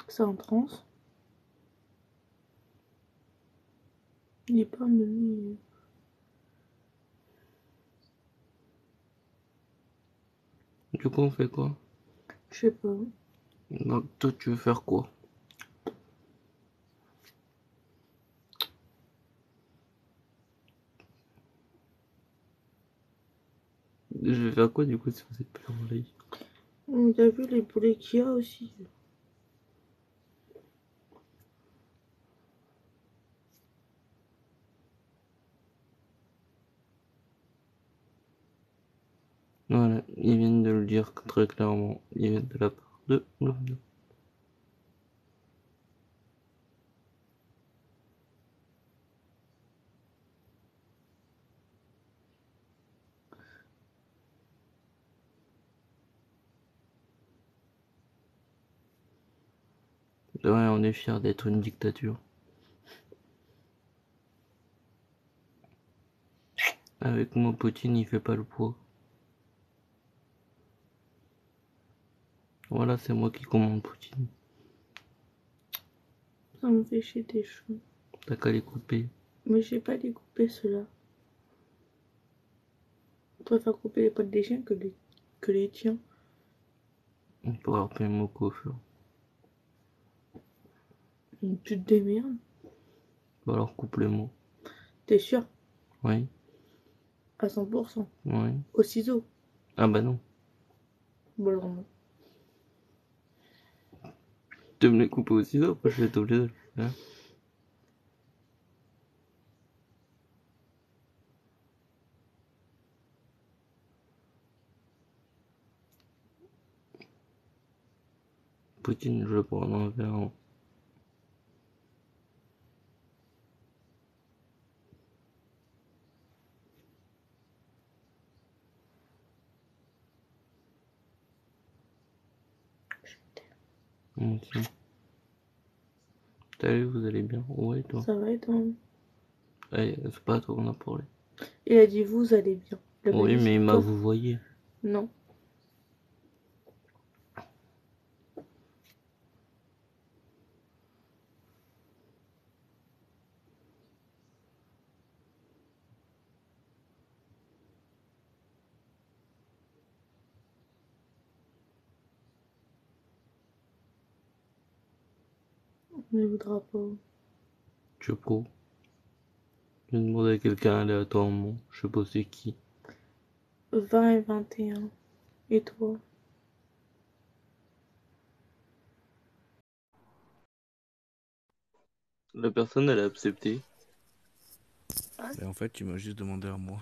C'est en transe. Il est pas mené. Du coup on fait quoi? Je sais pas. Donc toi tu veux faire quoi? Je vais faire quoi du coup si vous êtes plus en live? T'as vu les poulets qu'il y a aussi? Voilà, ils viennent de le dire très clairement. Ils viennent de la part de Londres. Ouais, on est fiers d'être une dictature. Avec moi, Poutine, il fait pas le poids. Voilà, c'est moi qui commande Poutine. Ça me fait chier tes cheveux. T'as qu'à les couper. Mais j'ai pas découpé ceux-là. Je préfère couper les poils des chiens que les tiens. On pourra appeler mon coiffeur. Tu te démerdes. Bah alors, coupe-les-moi. T'es sûr? Oui, À 100%. oui. Au ciseau. Ah bah non. Bon, alors non. Tu me les couper au ciseau, après je vais t'obliger de le faire. Poutine, je le prends un verre. Hein. Moi aussi. Salut, vous allez bien? Ouais, toi? Ça va être un... Eh, c'est pas à toi qu'on a parlé. Il a dit vous allez bien. Il a pas Oui, dit mais il m'a toi. vous voyez. Non. Il ne voudra pas. Je sais pas. Je vais demander à quelqu'un aléatoirement. Je sais pas c'est qui. 20 et 21. Et toi? La personne, elle a accepté. Et en fait, tu m'as juste demandé à moi.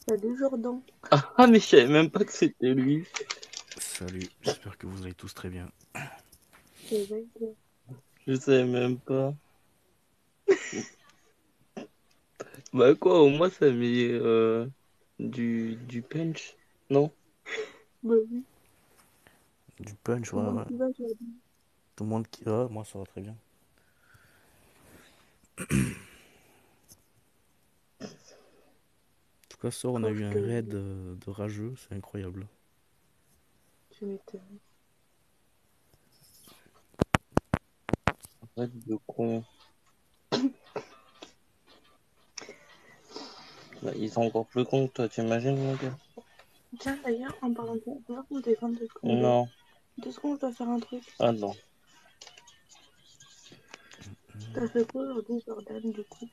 Salut Jordan. Ah, mais je savais même pas que c'était lui. Salut, j'espère que vous allez tous très bien. C'est vrai que... Je savais même pas. Bah quoi, au moins ça met du punch, non? Bah oui. Du punch, ouais, Comment ouais. tu vas, Jordan? Tout le monde qui... Ah, moi, ça va très bien. En tout cas, ce soir, on a Quand eu je un te... raid de rageux, c'est incroyable. Tu m'étonnes. Arrête de con. Bah, ils sont encore plus cons que toi, t'imagines, mon gars? Tiens, d'ailleurs, en parlant de ça, d'ailleurs, mon téléphone, 2 secondes. Non. 2 secondes, je dois faire un truc. Ah non. T'as fait quoi aujourd'hui, Jordan, du coup?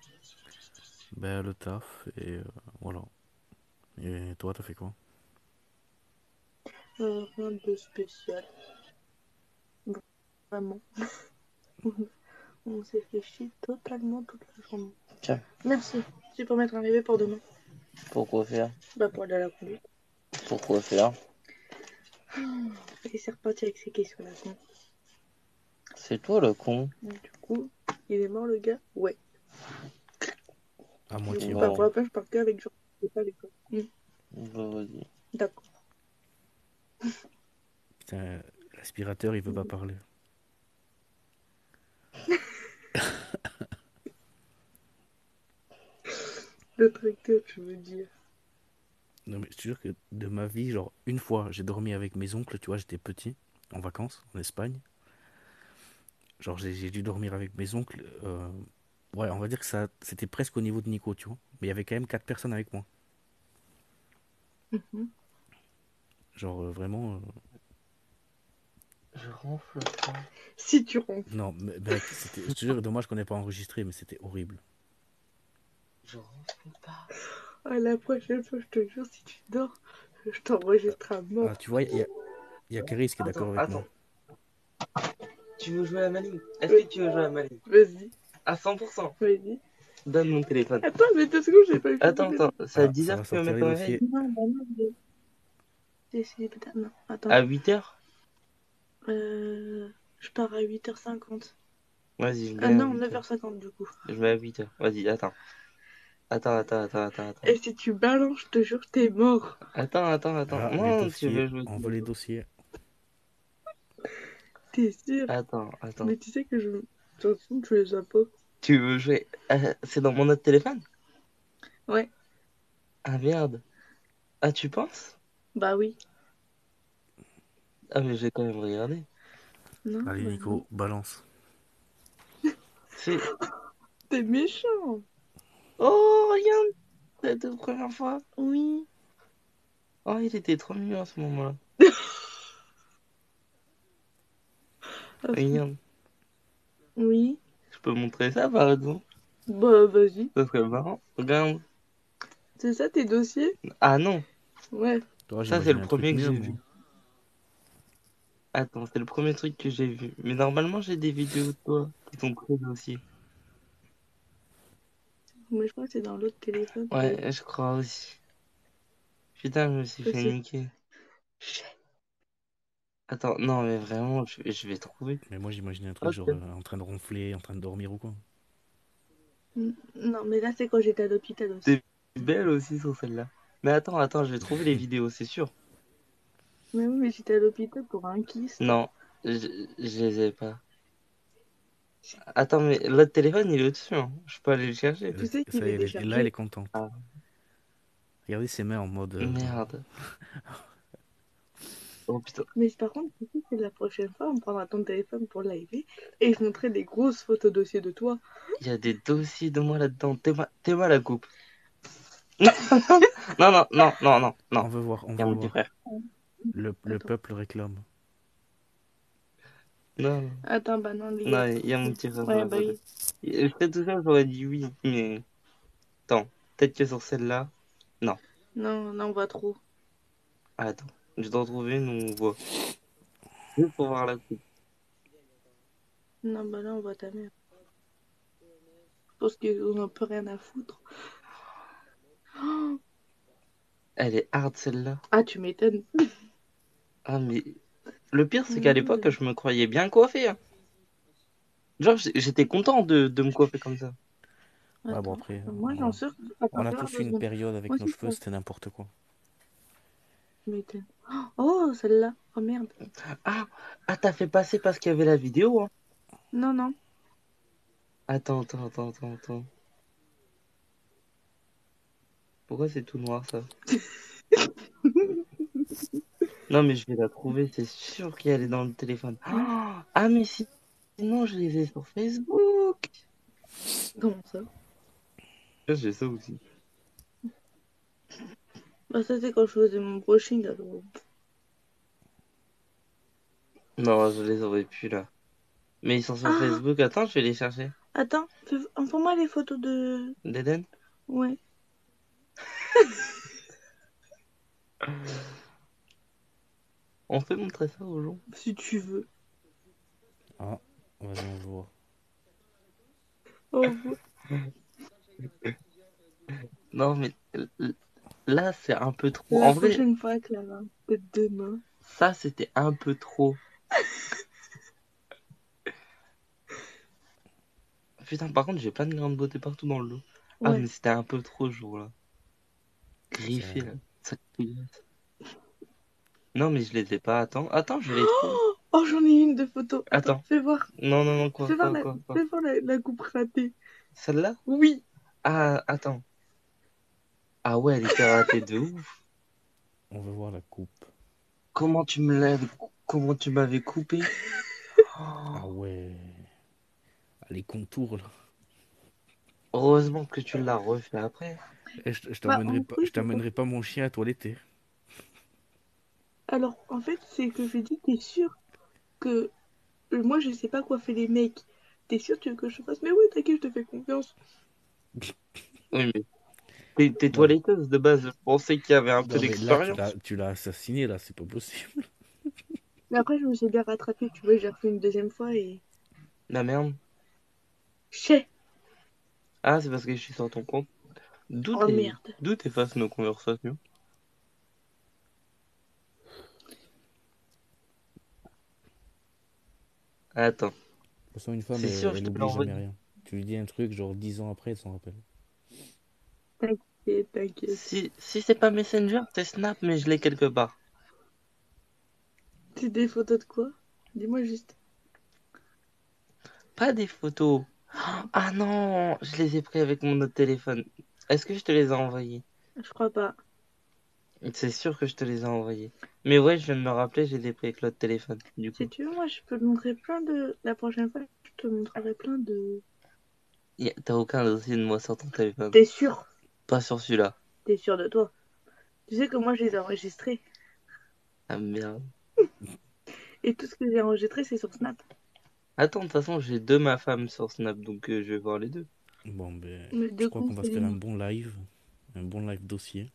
Ben, le taf, et voilà. Et toi, t'as fait quoi? Rien de spécial. Vraiment. On s'est fait chier totalement toute la journée. Tiens, Merci. Tu peux mettre un rêve pour demain. pourquoi faire? Bah, pour aller à la conduite. Pourquoi faire? Et c'est reparti avec ses questions là con. C'est toi le con. Du coup, il est mort le gars? Ouais. À Du moitié, coup, ouais. Bon, parfois, après, je pars que avec Jordan. C'est pas l'école. bah vas-y. D'accord. Putain, l'aspirateur, il veut pas parler. Le tracteur, je veux dire. Non, mais je te jure que de ma vie, genre, une fois, j'ai dormi avec mes oncles, tu vois, j'étais petit, en vacances, en Espagne. Genre, j'ai dû dormir avec mes oncles. Ouais, on va dire que ça, c'était presque au niveau de Nico, tu vois. Mais il y avait quand même 4 personnes avec moi. Mhm. Genre, vraiment. Je ronfle pas. Si tu ronfles. Non, mec, c'était. Je te jure, dommage qu'on n'ait pas enregistré, mais c'était horrible. Je ronfle pas. Ah, la prochaine fois, je te jure, si tu dors, je t'enregistre à mort. Ah, tu vois, il y a Caris qui est d'accord Attends, avec moi. attends. Tu veux jouer à Mali? Est-ce que tu veux jouer à Mali? Vas-y, À 100%. vas-y. Donne mon téléphone. Attends, mais 2 secondes, j'ai pas eu Attends, attends. C'est à Ah, ça 10h va que tu veux sortir mettre les ton réveil? dossiers. Non, bah non, j'ai essayé peut-être. Non, attends. À 8h? Je pars à 8h50. Vas-y, je Ah mets à non, 8h. 9h50 du coup. Je mets à 8h. Vas-y, attends. Attends. Et si tu balances, je te jure, t'es mort. Attends. Ah, les Non, tu veux dossiers. jouer. On veut les dossiers. T'es sûr? Attends. Mais tu sais que je... De toute façon, tu les as pas. Tu veux jouer. C'est dans mon autre téléphone? Ouais. Ah merde. Ah, tu penses? Bah oui. Ah, mais j'ai quand même regardé. Non, Allez, bah non. Nico, balance. C'est. T'es méchant. Oh, regarde! C'est la première fois. Oui. Oh, il était trop mignon à ce moment-là. Ah, Regarde. oui. Je peux montrer ça par exemple? Bah vas-y. Ça serait marrant. Regarde. C'est ça tes dossiers? Ah non, Ouais. Toi, ça c'est j'imagine le un truc premier que mieux, j'ai moi. vu. Attends, c'est le premier truc que j'ai vu. Mais normalement, j'ai des vidéos de toi qui sont prises aussi. Mais je crois que c'est dans l'autre téléphone. Ouais, je crois aussi. Putain, je me suis fait Possible. niquer. Attends, non, mais vraiment, je vais trouver. Mais moi, j'imaginais un truc Ok. genre en train de ronfler, en train de dormir ou quoi. Non, mais là c'est quand j'étais à l'hôpital aussi. T'es belle aussi sur celle-là. Mais attends, je vais trouver les vidéos, c'est sûr. Mais oui, mais j'étais à l'hôpital pour un kyste. Non, je les ai pas. Attends, mais l'autre téléphone, il est au-dessus, hein. Je peux aller le chercher. Tu sais qu'il Ça y est est, là, elle est déchargé. contente. Ah, Regardez ses mains en mode. merde. Oh putain, Mais par contre, tu sais que la prochaine fois, on prendra ton téléphone pour live et je montrerai des grosses photos dossiers de toi. il y a des dossiers de moi là-dedans. T'es moi la coupe. Non, non, non, non, non, non. On veut voir, on Il y a veut mon petit voir. frère. Le Attends. peuple réclame. Non, non, Attends, bah non, les gars. non, il y a mon petit frère sur Ouais, la bah photo. oui. Peut-être tout ça, j'aurais dit oui, mais attends, peut-être que sur celle-là, non. Non, non, on voit trop. Attends, je dois en trouver une où on voit. Juste pour voir la coupe. Non, bah là, on voit ta mère. Parce qu'on n'a peu rien à foutre. Oh, Elle est hard celle-là. ah, tu m'étonnes. Ah, mais le pire, c'est qu'à l'époque, Ouais. je me croyais bien coiffé, hein. Genre, j'étais content de me coiffer comme ça. Ouais, bon, Attends, après, moi j'en sors. Attends, on a fais voir tous deux eu une secondes. période Moi avec nos aussi, cheveux, c'était n'importe quoi. tu m'étonnes. Oh, celle-là. Oh merde. Ah, ah, t'as fait passer parce qu'il y avait la vidéo, hein. Non, non. Attends. Pourquoi c'est tout noir, ça? Non, mais je vais la trouver, c'est sûr qu'elle est dans le téléphone. Ah, mais sinon, je les ai sur Facebook. Comment ça? Ah, j'ai ça aussi. Bah, ça, c'est quand je faisais mon brushing. Alors. Non, je les aurais plus, là. Mais ils sont sur Ah, Facebook. Attends, je vais les chercher. attends. Envoie-moi les photos de. D'Eden? Ouais, On peut montrer ça aux gens? si tu veux. Ah, vas-y, on veut voir. Envoie. Non, mais là, c'est un peu trop. La En vrai, prochaine fois, Clara. Peut-être demain. ça, c'était un peu trop. Putain, par contre, j'ai plein de grains de beauté partout dans le dos. Ah, Ouais. mais c'était un peu trop ce jour-là. C'est Griffé, vrai. là. Ça couillasse. Non, mais je les ai pas. Attends, je les trouve. Oh, j'en ai une de photo. Attends, Attends. fais voir. Non, quoi, Fais voir quoi, quoi, quoi. la coupe ratée. Celle-là? Oui. Ah, attends. Ah ouais, elle était ratée de ouf. On veut voir la coupe. Comment tu me l'avais... Comment tu m'avais coupé? Ah Oh, ouais. Ah, les contours, là. heureusement que tu l'as refait après. Eh, je Bah, t'emmènerai en pas, vrai, je t'emmènerai pas mon chien à toiletter. alors, en fait, c'est que je dis, t'es sûr que moi, je sais pas quoi fait les mecs. T'es sûr tu veux que je fasse? Mais oui, t'inquiète, je te fais confiance. Oui, mais t'es Non, toiletteuse de base. Je pensais qu'il y avait un peu non mais là, tu l'as, d'expérience. tu l'as assassiné, là, c'est pas possible. Mais après, je me suis bien rattrapée, tu vois, j'ai refait une deuxième fois et. La merde. Chais! Ah, c'est parce que je suis sur ton compte. Oh merde. D'où t'effaces nos conversations? Attends. De toute façon, une femme, C'est sûr, je elle te l'ai oublie jamais envoyé. rien. Tu lui dis un truc, genre 10 ans après, elle s'en rappelle. T'inquiète, t'inquiète. Si c'est pas Messenger, c'est Snap, mais je l'ai quelque part. C'est des photos de quoi? Dis-moi juste. Pas des photos. Ah non, je les ai pris avec mon autre téléphone. Est-ce que je te les ai envoyés? Je crois pas. C'est sûr que je te les ai envoyés. Mais ouais, je viens de me rappeler, j'ai des avec l'autre téléphone, du Si coup. tu veux, moi, je peux te montrer plein de... La prochaine fois, je te montrerai plein de... T'as aucun dossier de moi sur ton téléphone. T'es sûr? Pas sur celui-là. T'es sûr de toi? Tu sais que moi, je les ai enregistrés. Ah merde. Et tout ce que j'ai enregistré, c'est sur Snap. Attends, de toute façon, j'ai deux ma femme sur Snap, donc je vais voir les deux. Bon, ben, Mais je deux crois qu'on comptes, va c'est se les faire miens. un bon live dossier.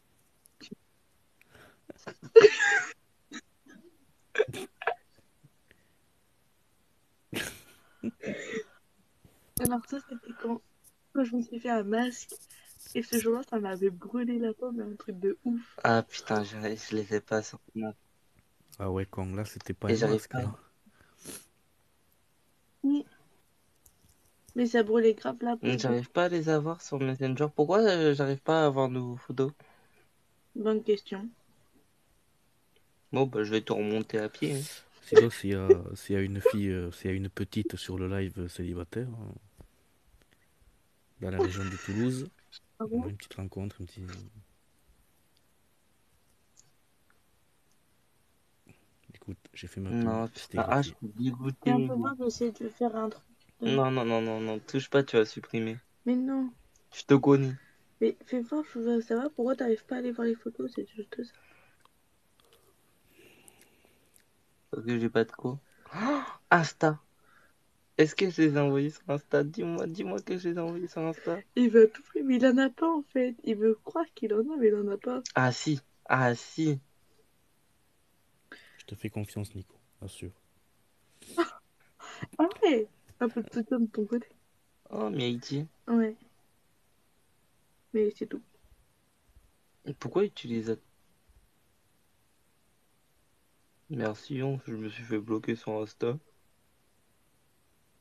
Alors ça, c'était quand je me suis fait un masque. Et ce jour-là, ça m'avait brûlé la peau, mais un truc de ouf. Ah putain, je les ai pas sur Snap. Ah ouais, quand là, c'était pas Et un j'arrive masque, pas. là. Oui, mais ça brûlait grave la peau. J'arrive pas à les avoir sur Messenger. Pourquoi j'arrive pas à avoir nos photos? Bonne question. Bon, bah je vais tout remonter à pied, hein. Sinon, s'il y a une fille, s'il y a une petite sur le live célibataire, dans la région de Toulouse, Ah on a bon? une petite rencontre, un petit... Écoute, j'ai fait ma pub, Non, c'était putain. Ah, je gratuit. suis dégoûté. Viens, on peut voir, j'essaie de faire un truc. Non, non, non, non, non. Touche pas, tu vas supprimer. Mais non. Je te connais. Mais fais voir, je veux savoir pourquoi t'arrives pas à aller voir les photos, c'est juste ça. Parce que j'ai pas de quoi. Oh, Insta. Est-ce que je les ai envoyés sur Insta? Dis-moi que je les ai envoyés sur Insta. Il veut tout faire, mais il en a pas en fait. Il veut croire qu'il en a, mais il en a pas. Ah si. Ah si. Je te fais confiance, Nico, assure. Ah ouais, un peu de soutien de ton côté. Oh, Miaïti. Ouais, mais c'est tout. Pourquoi utiliser... Merci, hein, je me suis fait bloquer sur Insta.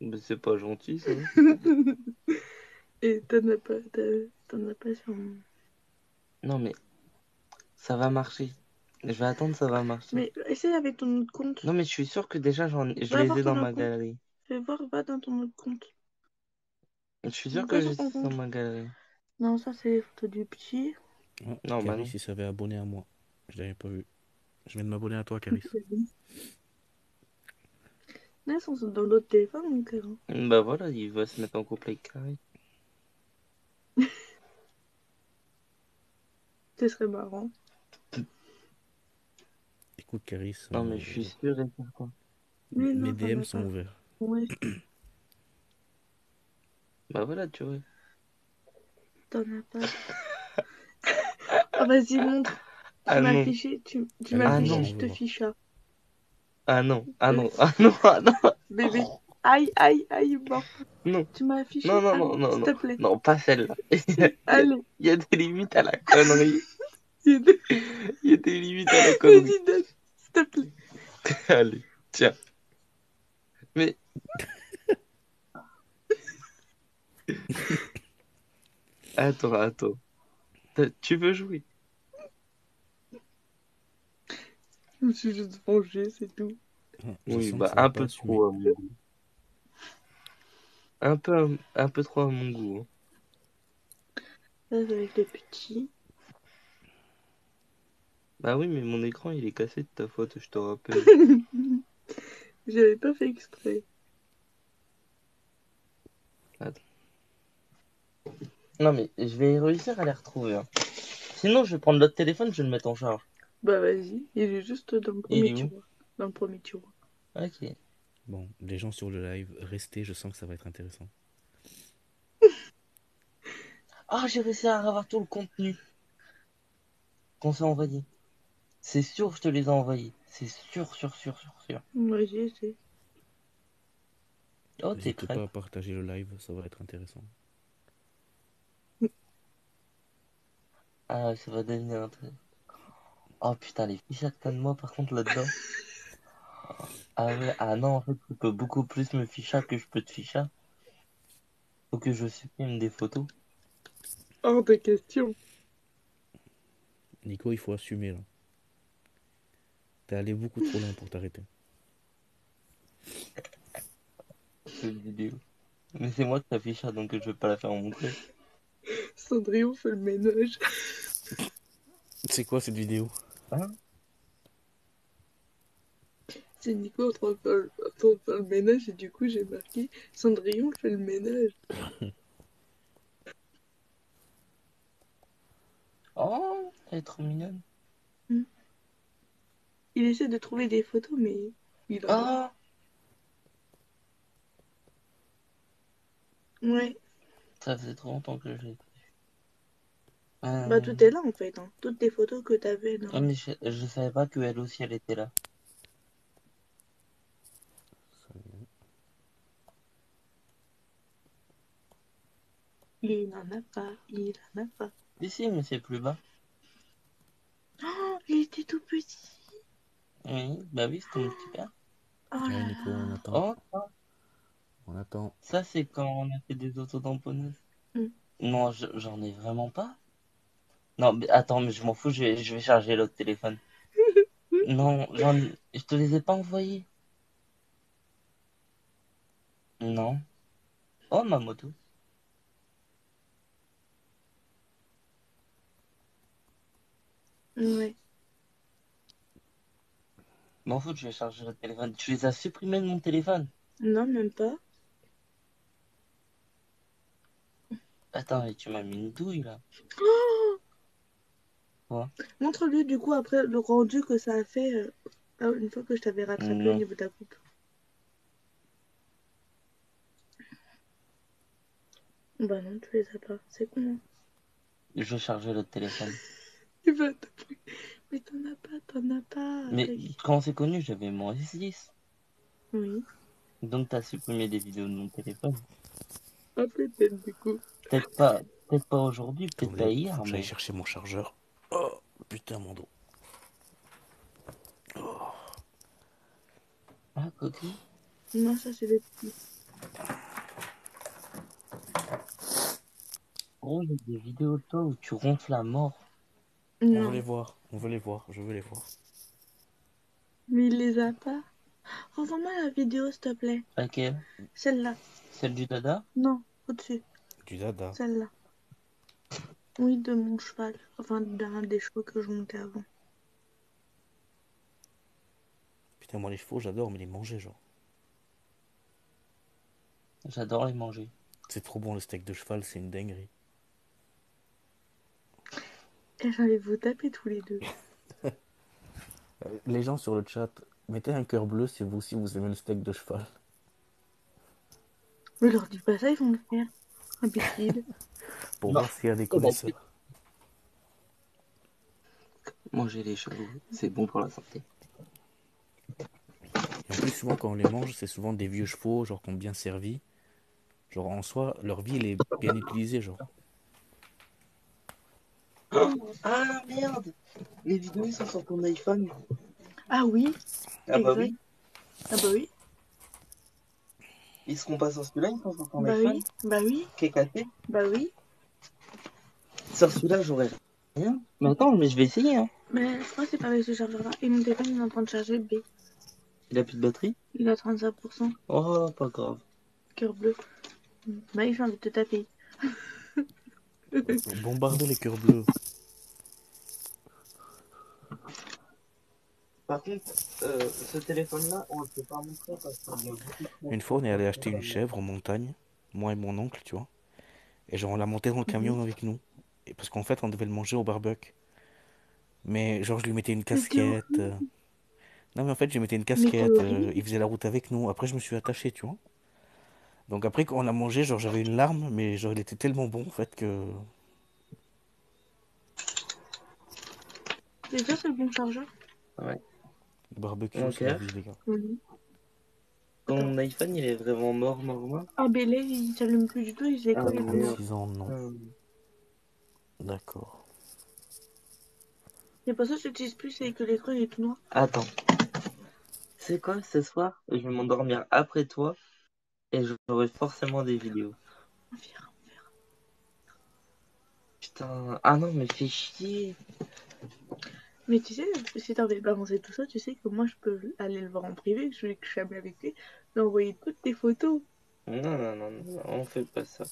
Mais c'est pas gentil, ça. Et t'en as pas sur mon... Non, mais ça va marcher. Je vais attendre, ça va marcher. Mais essaye avec ton autre compte. Non, mais je suis sûr que déjà, je Va les voir ai dans ton autre ma compte. galerie. Fais voir, va dans ton autre compte. Je suis sûr Va que sur j'ai ton dans compte. ma galerie. Non, ça c'est les photos du petit. Ah, Non, bah Caris, non. il s'avait abonné à moi. Je l'avais pas vu. Je viens de m'abonner à toi, Caris. Là, ils sont dans l'autre téléphone, donc... Bah voilà, il va se mettre en couple avec Carré. Ce serait marrant. Écoute, Caris, Non, mais je suis sûr et certain. Mais mes non, t'en DM as sont pas. ouverts. Ouais, Bah voilà, tu vois. t'en as pas. Ah, vas-y, montre. Tu Ah m'as non. affiché, tu m'as Allez, Ah affiché, non. on je veut te voir. fiche ça. Ah non. Ah Euh, non. Ah non. Ah non. bébé. Aïe, aïe, aïe, mort. Non. Tu m'as Non, affiché? non, non, Allez, non, s'il non. te plaît. Non, pas celle-là. Allez. Il y a des limites à la connerie. Vas-y, Il y a des limites à la connerie. donne, s'il te plaît. Allez, tiens. Mais, attends. Tu veux jouer? Je me suis juste vengée, c'est tout. Ah, je Oui, sens que bah ça va un pas peu assumer. trop à mon goût. Un peu trop à mon goût, hein. Là, avec le petit. Bah oui, mais mon écran il est cassé de ta faute, je te rappelle. J'avais pas fait exprès. Attends. Non, mais je vais réussir à les retrouver, hein. Sinon, je vais prendre l'autre téléphone, je vais le mettre en charge. Bah, vas-y. Il est juste dans le Il premier est où? tiroir. Dans le premier tiroir. Ok. Bon, les gens sur le live, restez, je sens que ça va être intéressant. Ah, j'ai réussi à avoir tout le contenu qu'on s'est envoyé. C'est sûr, je te les ai envoyés. C'est sûr. Ouais, j'ai essayé. Oh, t'es N'hésitez prête? pas à partager le live, ça va être intéressant. Ah, ça va devenir un truc. Oh putain, les fiches que t'as de moi par contre là-dedans. Ah ouais, ah non, en fait, tu peux beaucoup plus me ficha que je peux te ficha. Faut que je supprime des photos. Hors de question. Nico, il faut assumer là. T'es allé beaucoup trop loin pour t'arrêter. Cette vidéo. Mais c'est moi qui t'affiche, donc je vais pas la faire montrer. Cendrillon fait le ménage. C'est quoi cette vidéo? Hein? C'est Nico en train de faire le ménage et du coup j'ai marqué Cendrillon fait le ménage. Oh, elle est trop mignonne. Il essaie de trouver des photos mais il en a. Oh, Ouais. ça faisait trop longtemps que je l'ai pas vu. Bah tout est là en fait. Hein. Toutes les photos que t'avais dans... Oh, mais je savais pas qu'elle aussi, elle était là. Il n'en a pas, il en a pas. Si, mais c'est plus bas. Oh, il était tout petit. Oui, bah oui, c'est mon petit père. Oh Ouais, là Nico, on là. attend. Oh, On attend. ça, c'est quand on a fait des autotamponneuses. Mm. Non, j'en ai vraiment pas. Non, mais attends, mais je m'en fous, je vais charger l'autre téléphone. Non, je te les ai pas envoyés. Non. Oh, ma moto. Ouais. M'en fous, je vais charger l'autre téléphone. Tu les as supprimés de mon téléphone. Non, même pas. Attends, mais tu m'as mis une douille, là. Oh, Quoi? montre-lui du coup après le rendu que ça a fait une fois que je t'avais rattrapé au Non. niveau de la coupe. Bah non, tu les as pas. C'est con. Hein. Je vais charger l'autre téléphone. Il va te... Mais t'en as pas, t'en as pas. Mais quand c'est connu, j'avais mon S10. Oui. Donc t'as supprimé des vidéos de mon téléphone. Ah peut-être du coup. Peut-être pas, peut-être pas aujourd'hui, peut-être pas Attendez, faut hier, que j'aille mais. chercher mon chargeur. Oh, putain, mon dos. Ah, coquille. Non, ça c'est des petits. Gros, il y a des vidéos de toi où tu ronfles à mort. On veut Non, les voir, on veut les voir, je veux les voir. mais il les a pas. Renvoie-moi la vidéo s'il te plaît. Laquelle? Celle-là. Celle du dada? Non, au-dessus. Du dada. Celle-là. Oui, de mon cheval. Enfin, d'un des chevaux que je montais avant. Putain, moi les chevaux, j'adore, mais les manger, genre. J'adore les manger. C'est trop bon le steak de cheval, c'est une dinguerie. Et j'allais vous taper tous les deux. Les gens sur le chat, mettez un cœur bleu si vous aussi vous aimez le steak de cheval. Mais leur dis pas ça, ils vont le faire. Imbécile. Pour Non. voir s'il y a des Oh, bah, connaisseurs. manger les chevaux, c'est bon pour la santé. Et en plus, souvent quand on les mange, c'est souvent des vieux chevaux, genre qui ont bien servi. Genre en soi, leur vie, elle est bien utilisée, genre. Ah merde! Les vidéos ils sont sur ton iPhone. Ah oui, Ah bah exact. oui. Ah bah oui. Ils seront pas sur celui-là, ils sont sur ton Bah iPhone. oui. Bah oui. Kékaté. Bah oui. Sur celui-là, j'aurais rien. Mais attends, mais je vais essayer, hein. Mais je crois que c'est pas avec ce chargeur-là. Et mon téléphone, il est en train de charger B. Il a plus de batterie? Il a 35%. Oh, pas grave. Cœur bleu. Bah, j'ai envie de te taper. Bombardez les cœurs bleus. Par contre, ce téléphone-là, on ne peut pas montrer parce qu'il y a beaucoup trop. Une fois, on est allé acheter une chèvre en montagne, moi et mon oncle, tu vois. Et genre, on l'a monté dans le camion avec nous. Et parce qu'en fait, on devait le manger au barbecue. Mais genre, je lui mettais une Mais t'es casquette. horrible. Non, mais en fait, je lui mettais une Mais t'es casquette. horrible. Il faisait la route avec nous. Après, je me suis attaché, tu vois. Donc après, quand on l'a mangé, genre, j'avais une larme, mais genre, il était tellement bon, en fait, que... C'est ça, c'est le bon chargeur. Ouais. Le barbecue, Mon c'est la cœur. vie, les gars. Oui. Ton iPhone, il est vraiment mort, mort. Ah, ben là, il s'allume plus du tout, il s'est Ah, collé Moins tout de noir. 6 ans, non. Hum. D'accord. C'est pour ça que j'utilise plus, c'est que l'écran il est tout noir. Attends. C'est quoi ce soir? Je vais m'endormir après toi et j'aurai forcément des vidéos. On verra. Putain. Ah non, mais fais chier. Mais tu sais, si t'as envie de balancer tout ça, tu sais que moi je peux aller le voir en privé, je vais que je suis amie avec lui, lui envoyer toutes tes photos. Non, on fait pas ça.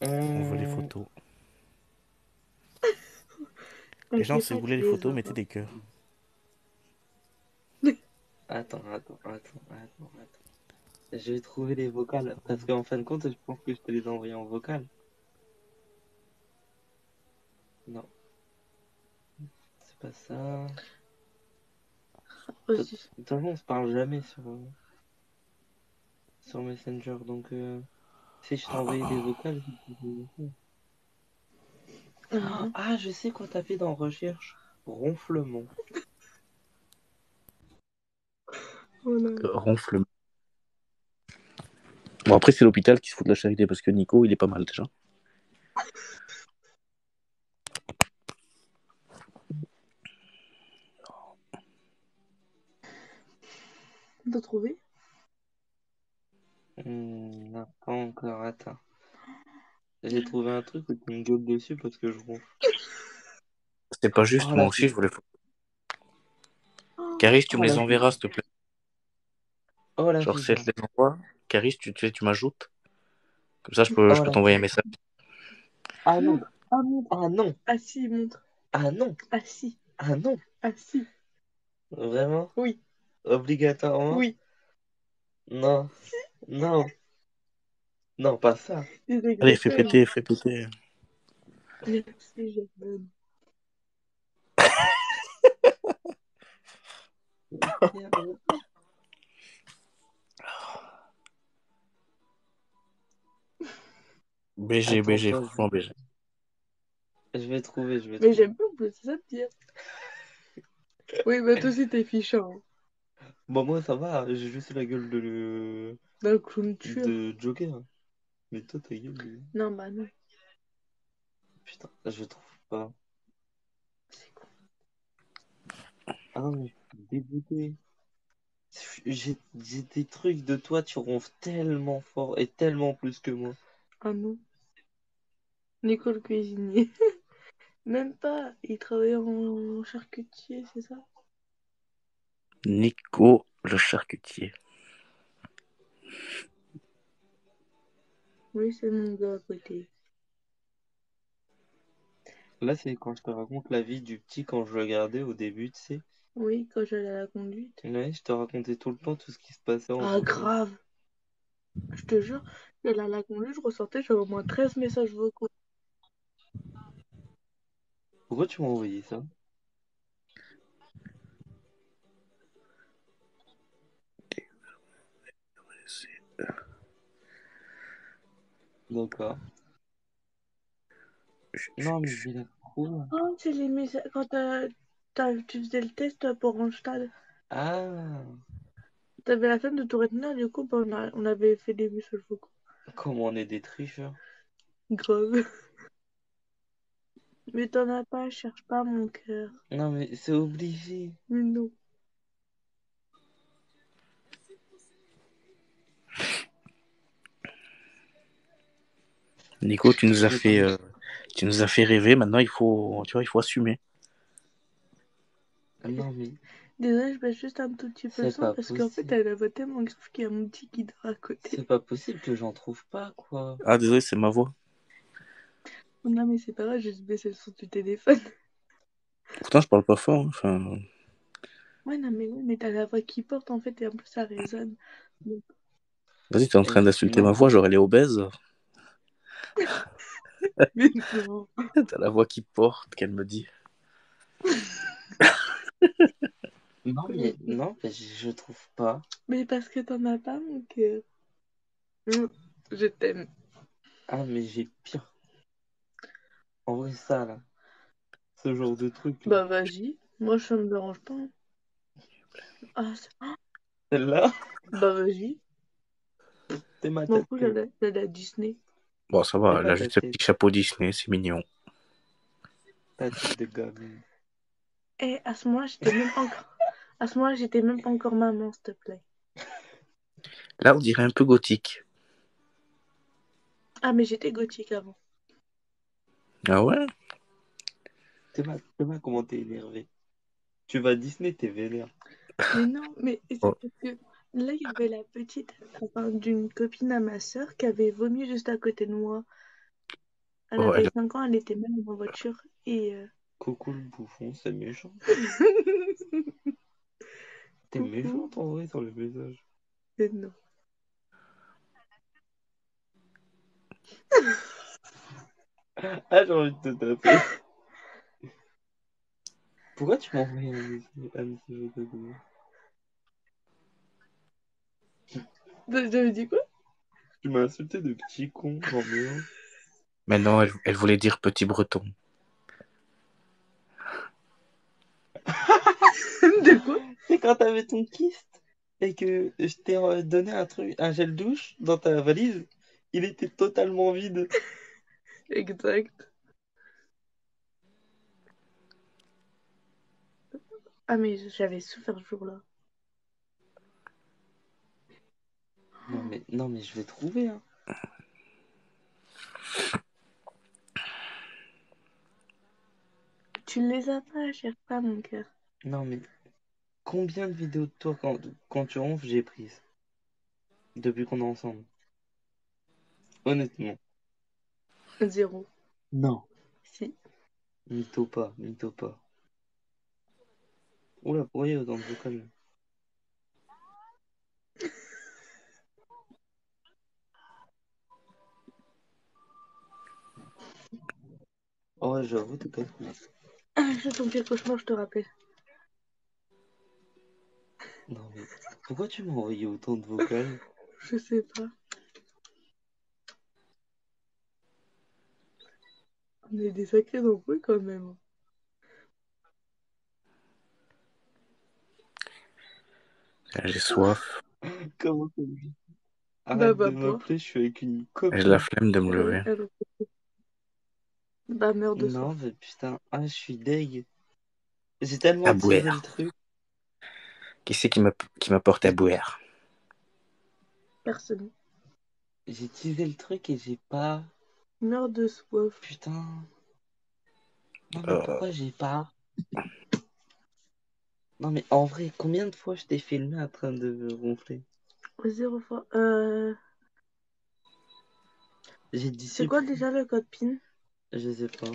On veut les Hum, photos. Les gens, T'inquiète si pas, vous tu voulez les les photos, mettez auras. des cœurs. attends. Je vais trouver les vocales. Parce qu'en fin de compte, je pense que je te les ai envoyés en vocal. Non, c'est pas ça. De Aussi. toute façon, on se parle jamais sur Messenger. Donc, si je t'ai envoyé des vocales, c'est que c'est des vocales. Ah, Ah, je sais quoi taper dans recherche. Ronflement. oh là là. Ronfle. Bon, après, c'est l'hôpital qui se fout de la charité parce que Nico, il est pas mal déjà. T'as trouvé? Non, pas encore. Attends. J'ai trouvé un truc où tu me gueules dessus parce que je ronfle. C'est pas juste, Oh moi là, aussi, je voulais. Oh, Caris, tu oh me les la enverras, ficha. s'il te plaît. Oh la Genre, si elle ficha. te les envoie, Caris, tu m'ajoutes. Comme ça, je Oh peux la t'envoyer un ficha. message. Ah non. montre. Ah, montre. Ah non. Ah si, montre. Ah non. Ah si. Ah non. Ah si. Vraiment? Oui. Obligatoirement? Oui. Non. Non. Non, pas ça. Des Allez, fais exercices. péter, fais péter. Merci, Jordan. Merde. BG, Attends, BG, pause. franchement BG. Je vais Mais trouver. j'aime pas en plus, c'est ça de dire. Oui, bah toi aussi t'es fichant. Bon, moi, ça va. J'ai juste la gueule de, D'un clown tueur. de Joker. Mais toi, ta gueule. Non, bah non. Putain, je trouve pas. C'est con. Ah non, mais je suis dégoûté. J'ai des trucs de toi, tu ronfles tellement fort et tellement plus que moi. Ah non. Nicole cuisinier. Même pas. Il travaillait en charcutier, c'est ça? Nico, le charcutier. Oui, c'est mon gars à côté. Là, c'est quand je te raconte la vie du petit quand je le regardais au début, tu sais. Oui, quand j'allais à la conduite. Ouais, je te racontais tout le temps tout ce qui se passait Ah, entre nous. grave. Je te jure, j'allais à la conduite, je ressortais, j'avais au moins 13 messages vocaux. Pourquoi tu m'as envoyé ça? D'accord. Non, mais j'ai la trop. Oh, c'est les messages. Quand tu faisais le test pour Randstad, Ah, t'avais la flemme de tout retenir, du coup, bah, on avait fait des messages vocaux. comment on est des tricheurs. Grave. Mais t'en as pas, cherche pas mon cœur. Non, mais c'est obligé. Mais non. Nico, J'ai pas. tu nous as fait rêver. Maintenant, tu vois, il faut assumer. Non, mais Désolée, je baisse juste un tout petit peu le c'est son pas parce qu'en fait, possible. elle a la voix tellement grave qu'il y a mon petit qui dort à C'est côté. pas possible que j'en trouve pas, quoi. Ah, désolé, c'est ma voix. Oh non, mais c'est pas grave, j'ai juste baissé le son du téléphone. Pourtant, je parle pas fort. Hein. Enfin, Ouais, non, mais oui, mais t'as la voix qui porte en fait et en plus ça résonne. Donc, vas-y, t'es en train Et d'insulter ma non, voix. Genre, elle est obèse. mais non. T'as la voix qui porte, qu'elle me dit. non, mais je trouve pas. Mais parce que t'en as pas, mon cœur. Je t'aime. Ah, mais j'ai pire. En vrai, ça, là. Ce genre de truc, là. Bah vas-y, moi ça me dérange pas. Hein. Ah, Celle-là, bah vas-y. c'est ma M'en tête. fous, j'allais à Disney. Bon, ça C'est va. Elle pas a ta juste ce tête. petit chapeau Disney. C'est mignon. Ta tête de gamine. Et à ce moment-là, j'étais même pas encore. À ce moment-là, j'étais même pas encore maman, s'il te plaît. Là, on dirait un peu gothique. Ah, mais j'étais gothique avant. Ah ouais? T'es mal comment t'es énervé. Tu vas à Disney, t'es vénère. Mais non, mais c'est Oh. parce que là, il y avait la petite enfin, d'une copine à ma soeur qui avait vomi juste à côté de moi. Elle Oh, avait 5 ans, elle était même en voiture et... Coucou le bouffon, c'est méchant. T'es Coucou. méchante en vrai sur les messages. Et non. Ah, j'ai envie de te taper. Pourquoi tu m'as envoyé un message vocal comme ça? J'avais dit quoi? Tu m'as insulté de petit con, genre mais oh. mais non, elle voulait dire petit breton. De quoi? C'est quand t'avais ton kyste et que je t'ai donné un truc, un gel douche dans ta valise, il était totalement vide. Exact. Ah mais j'avais souffert ce jour-là. Non mais je vais trouver, hein. Tu ne les as pas, cherche pas mon cœur. Non mais combien de vidéos de toi quand tu ronfles j'ai prises depuis qu'on est ensemble? Honnêtement. 0. Non. Si. Mytho pas, mytho pas. Oula, pourquoi il y a autant de vocales là? Oh ouais, j'avoue, t'es casse. Ah, c'est ton pire cauchemar, je te rappelle. Non mais pourquoi tu m'as envoyé autant de vocales? Je sais pas. On est des sacrés nombreux quand même. J'ai soif. Comment ça me dit? Bah, Arrête va de boire. m'appeler, je suis avec une J'ai la copine. flemme de me Ouais, lever. alors. Bah, meurs de Non, soif. mais putain, ah, je suis deg. J'ai tellement À teasé le boire. truc. Qui c'est qui m'apporte à boire? Personne. J'ai teasé le truc et j'ai pas. Meurs de soif. Putain. Non, mais Euh, pourquoi j'ai pas? Non, mais en vrai, combien de fois je t'ai filmé en train de ronfler? 0 fois. J'ai dit C'est quoi super. déjà le code PIN? Je sais pas.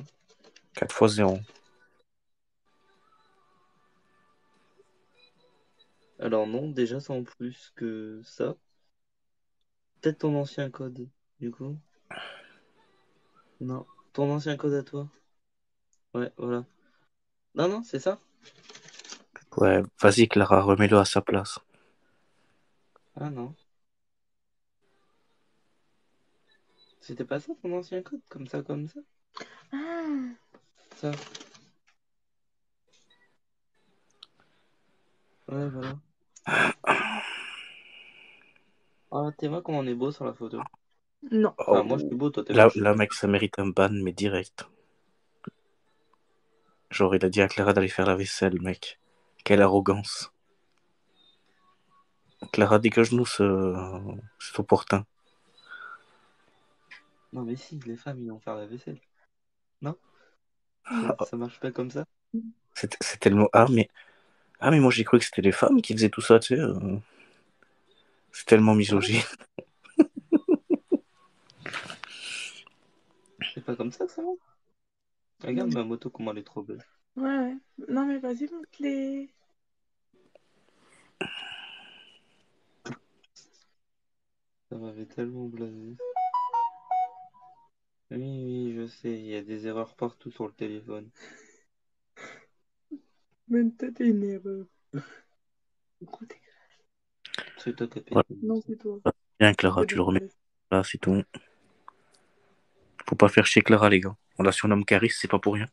4 fois 0. Alors, non, déjà, c'est en plus que ça. Peut-être ton ancien code, du coup. Non. Ton ancien code à toi. Ouais, voilà. Non, non, c'est ça. Ouais, vas-y Clara, remets-le à sa place. Ah non. C'était pas ça ton ancien code, comme ça, comme ça. Ah, Ça. Ouais, voilà. Ah, t'es vois comment on est beau sur la photo. non. Enfin, moi je Oh. suis beau, toi t'es Là, moche. là, mec, ça mérite un ban, mais direct. Genre, il a dit à Clara d'aller faire la vaisselle, mec. Quelle arrogance. Clara, dégage-nous cet opportun. Non, mais si, les femmes ils vont faire la vaisselle. Non? Ça marche pas comme ça? C'est tellement... Ah, mais moi, j'ai cru que c'était les femmes qui faisaient tout ça, tu sais. C'est tellement Ouais, misogyne. c'est pas comme ça que ça marche. Regarde ma moto, comment elle est trop belle. Ouais, ouais. Non, mais vas-y, monte-les. Ça m'avait tellement blasé. Oui, oui, je sais, il y a des erreurs partout sur le téléphone. Même toi, t'es une erreur. Gros C'est toi qui as Ouais, pété. Non, c'est toi. bien, Clara, T'es tu le remets dégueulasse. là, c'est tout. Faut pas faire chier Clara, les gars. On la surnomme Caris, c'est pas pour rien.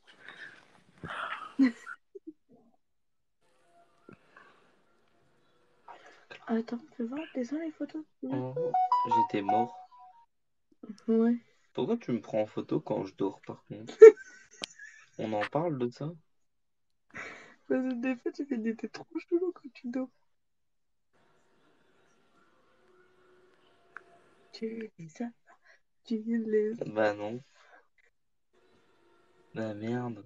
Attends, fais voir, descends les photos. Ouais. Oh, j'étais mort. Ouais. Pourquoi tu me prends en photo quand je dors par contre? On en parle de ça? Parce que des fois, tu fais des têtes trop chelou quand tu dors. Tu fais ça. Tu les... Bah non. Bah merde.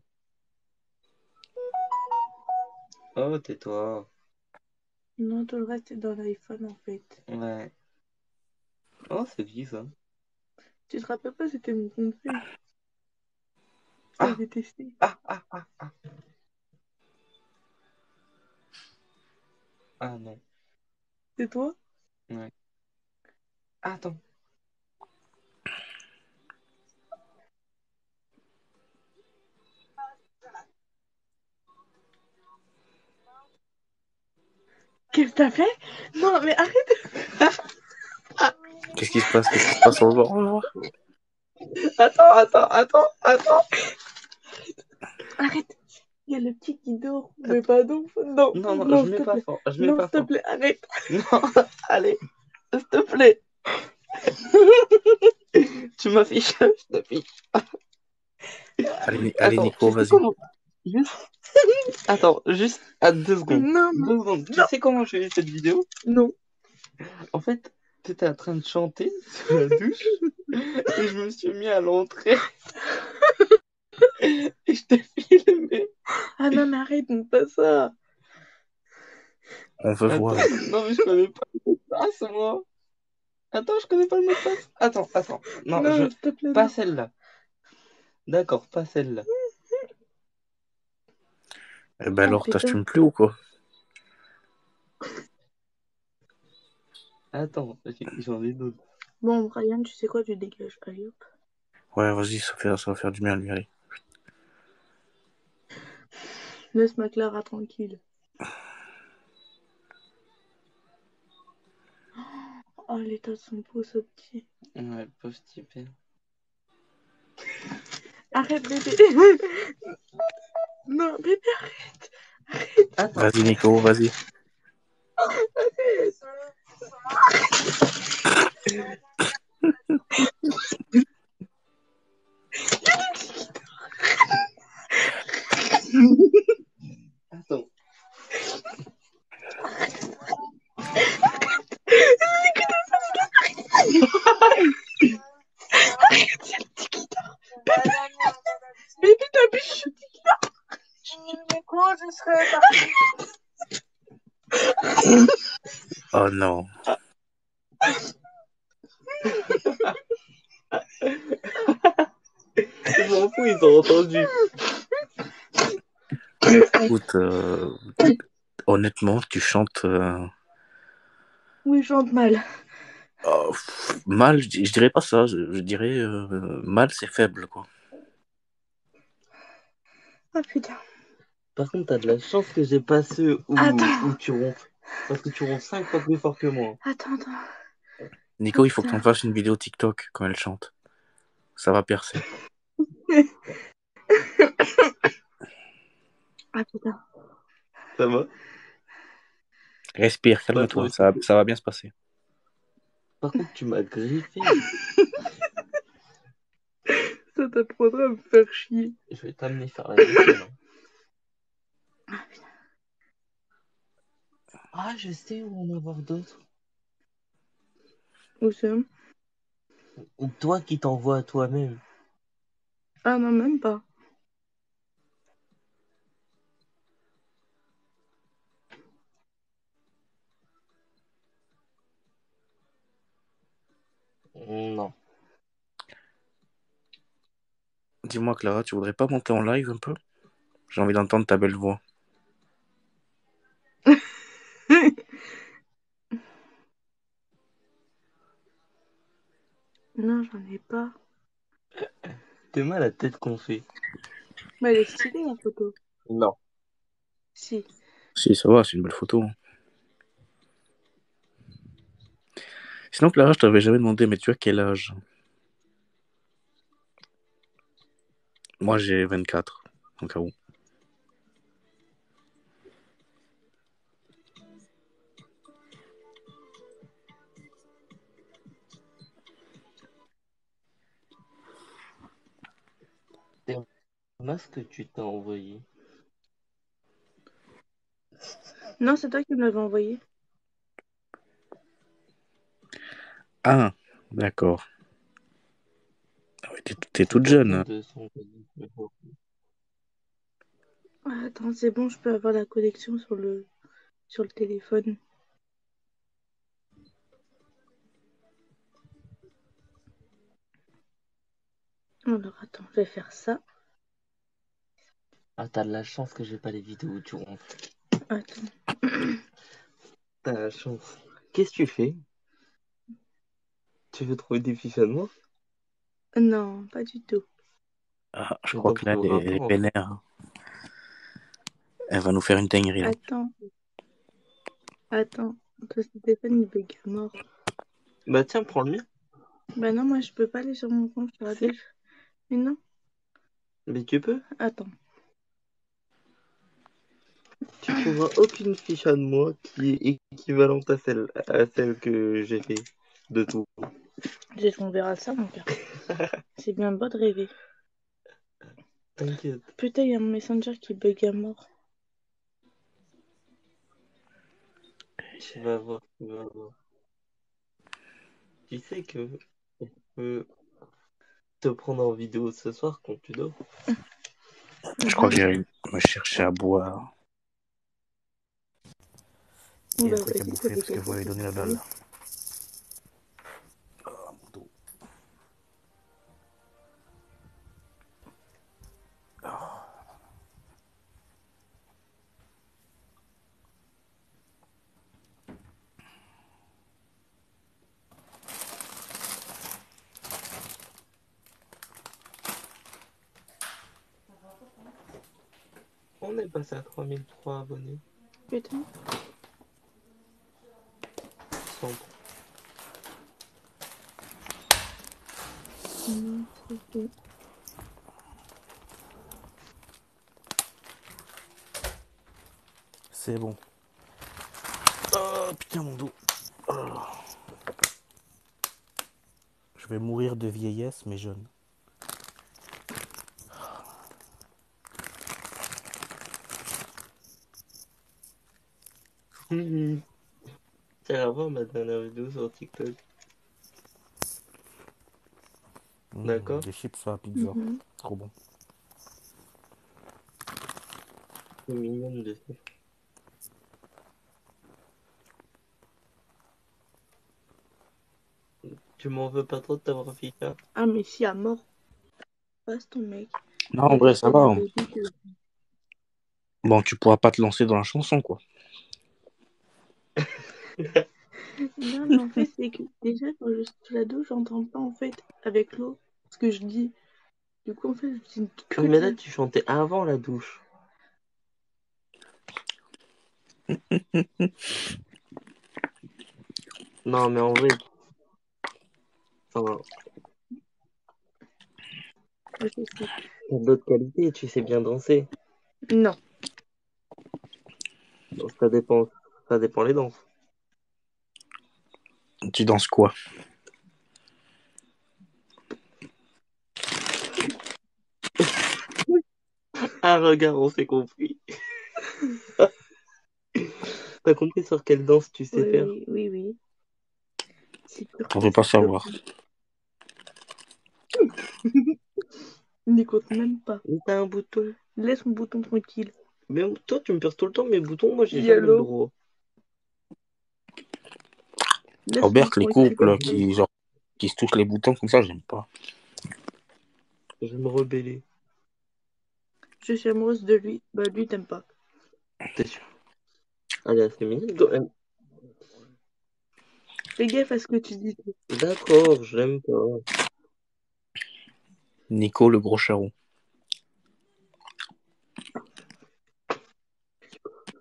Oh, tais-toi. Non, tout le reste est dans l'iPhone, en fait. Ouais. Oh, c'est qui ça? Tu te rappelles pas, c'était mon compte fake. T'as Ah, détesté. ah, ah, ah, ah. Ah non. C'est toi? Ouais. Attends. Qu'est-ce que t'as fait? Non, mais arrête. Qu'est-ce qui se passe? Qu'est-ce qui se passe? Au revoir, au revoir. Attends. Arrête. Il y a le petit qui dort. Mais pardon. Non, Non, non, je s'il mets te pas plaît. fort. Je mets Non, pas s'il te fort. plaît, arrête. Non, allez, s'il te plaît. Tu m'affiches, je t'affiche. Allez, Attends, Nico, tu sais vas-y. comment. Juste. Attends, juste à 2 secondes. Non, non, 2 secondes. Tu non, sais comment j'ai eu cette vidéo? non. En fait, t'étais en train de chanter sous la douche et je me suis mis à l'entrée et je t'ai filmé. Ah non, mais arrête, ne pas ça. On veut Attends, voir. non mais je connais pas le mot de passe moi. Attends, je connais pas le mot de passe. Attends. Non, Non, s'il te plaît, pas non. celle-là. D'accord, pas celle-là. Eh ben Oh alors, putain. t'assumes plus ou quoi? Attends, j'en ai d'autres. Bon, Brian, tu sais quoi, tu dégages. Allez, hop. Ouais, vas-y, ça va faire du bien à lui, allez. Laisse ma Clara tranquille. Oh, l'état de son pouce ce petit. Ouais, pauvre type. Arrête, bébé. Non, bébé, Attends. Vas-y, Nico, vas-y. arrête. Attends. Bébé, t'abuses. Oh non. Je m'en fous, ils ont entendu. Écoute, honnêtement, tu chantes Oui, je chante mal. mal, je dirais pas ça, je dirais mal, c'est faible, quoi. Oh putain. Par contre, t'as de la chance que j'ai pas ceux où Attends. tu ronfles. Parce que tu ronfles 5 fois plus fort que moi. Attends. Oh Nico, il faut que putain. t'en fasses une vidéo TikTok quand elle chante. Ça va percer. Ah putain. Ça va? Respire, Ouais, non, calme-toi, mais tu sais. ça va bien se passer. Par contre, tu m'as griffé. Ça t'apprendra à me faire chier. Je vais t'amener faire la vaisselle. Ah, je sais où en avoir d'autres. Où c'est? Ou toi qui t'envoies à toi-même. Ah non, même pas. Non. Dis-moi, Clara, tu voudrais pas monter en live un peu? J'ai envie d'entendre ta belle voix. Non, j'en ai pas. T'es mal la tête qu'on fait. Mais elle est stylée, la photo. Non. Si. Si, ça va, c'est une belle photo. Sinon, Clara, je t'avais jamais demandé, mais tu as quel âge? Moi, j'ai 24, en cas où. C'est un masque que tu t'as envoyé. Non, c'est toi qui me l'avais envoyé. Ah, d'accord. Ah ouais, t'es C'est toute pas jeune, plein hein. de sons. Ah, attends, c'est bon, je peux avoir la connexion sur le téléphone. Alors, attends, je vais faire ça. Ah, t'as de la chance que j'ai pas les vidéos où tu ronfles. Attends. T'as la chance. Qu'est-ce que tu fais? Tu veux trouver des fiches à moi? Non, pas du tout. Ah, je crois Donc, que là, t'auras elle pas, est en fait. vénère. Elle va nous faire une dinguerie, là. Attends. Ton téléphone, il bug à mort. Bah, tiens, prends le mien. Bah non, moi, je peux pas aller sur mon compte sur la Si. touche. Mais non. Mais tu peux. Attends. Tu trouveras aucune fiche à moi qui est équivalente à celle que j'ai fait de tout. On verra ça, mon gars. C'est bien beau de rêver. T'inquiète. Putain, il y a mon Messenger qui bug à mort. Tu vas voir, tu vas voir. Tu sais que on peut te prendre en vidéo ce soir quand tu dors. Je crois que j'irai me chercher à boire et Bah, un truc à vas-y, bouffer parce que vous m'avez donné la dalle. Oh, mon dos. On est passé à 3003 abonnés. Putain. 100. Non, c'est bon. C'est bon. Oh putain, mon dos. Oh. Je vais mourir de vieillesse, mais jeune. Tu vas voir ma dernière vidéo sur TikTok. D'accord. Des chips sur la pizza. Mhm. Trop bon. C'est mignonne de ça. Tu m'en veux pas trop de t'avoir affiché? Ah, mais si, à mort. Passe ton mec. Non, en Et vrai, toi, ça t'as va. le Hein. bébé que... Bon, tu pourras pas te lancer dans la chanson, quoi. Non, mais en fait, c'est que déjà, quand je suis sous la douche, j'entends pas, en fait, avec l'eau, ce que je dis. Du coup, en fait, je dis que Mais là, de... tu chantais avant la douche. Non, mais en vrai, enfin, Je sais. t'as d'autres qualités, tu sais bien danser. Non. Donc, ça dépend les danses. Tu danses quoi? Ah, regarde, on s'est compris. T'as compris sur quelle danse tu sais Oui, faire? oui, oui, oui. C'est On turquoise, veut pas c'est savoir. turquoise. Il n'y compte même pas. Mais t'as un bouton. Laisse mon bouton tranquille. Mais toi, tu me perds tout le temps mes boutons, moi, j'ai jamais le Yellow. droit. Laisse-moi Robert, les tranquille. couples qui se touchent les boutons comme ça, j'aime pas. Je vais me rebeller. Je suis amoureuse de lui. Bah, lui, t'aimes pas. T'es sûr? Allez, c'est mignon. Fais gaffe à ce que tu dis. D'accord, je l'aime pas. Nico, le gros charron.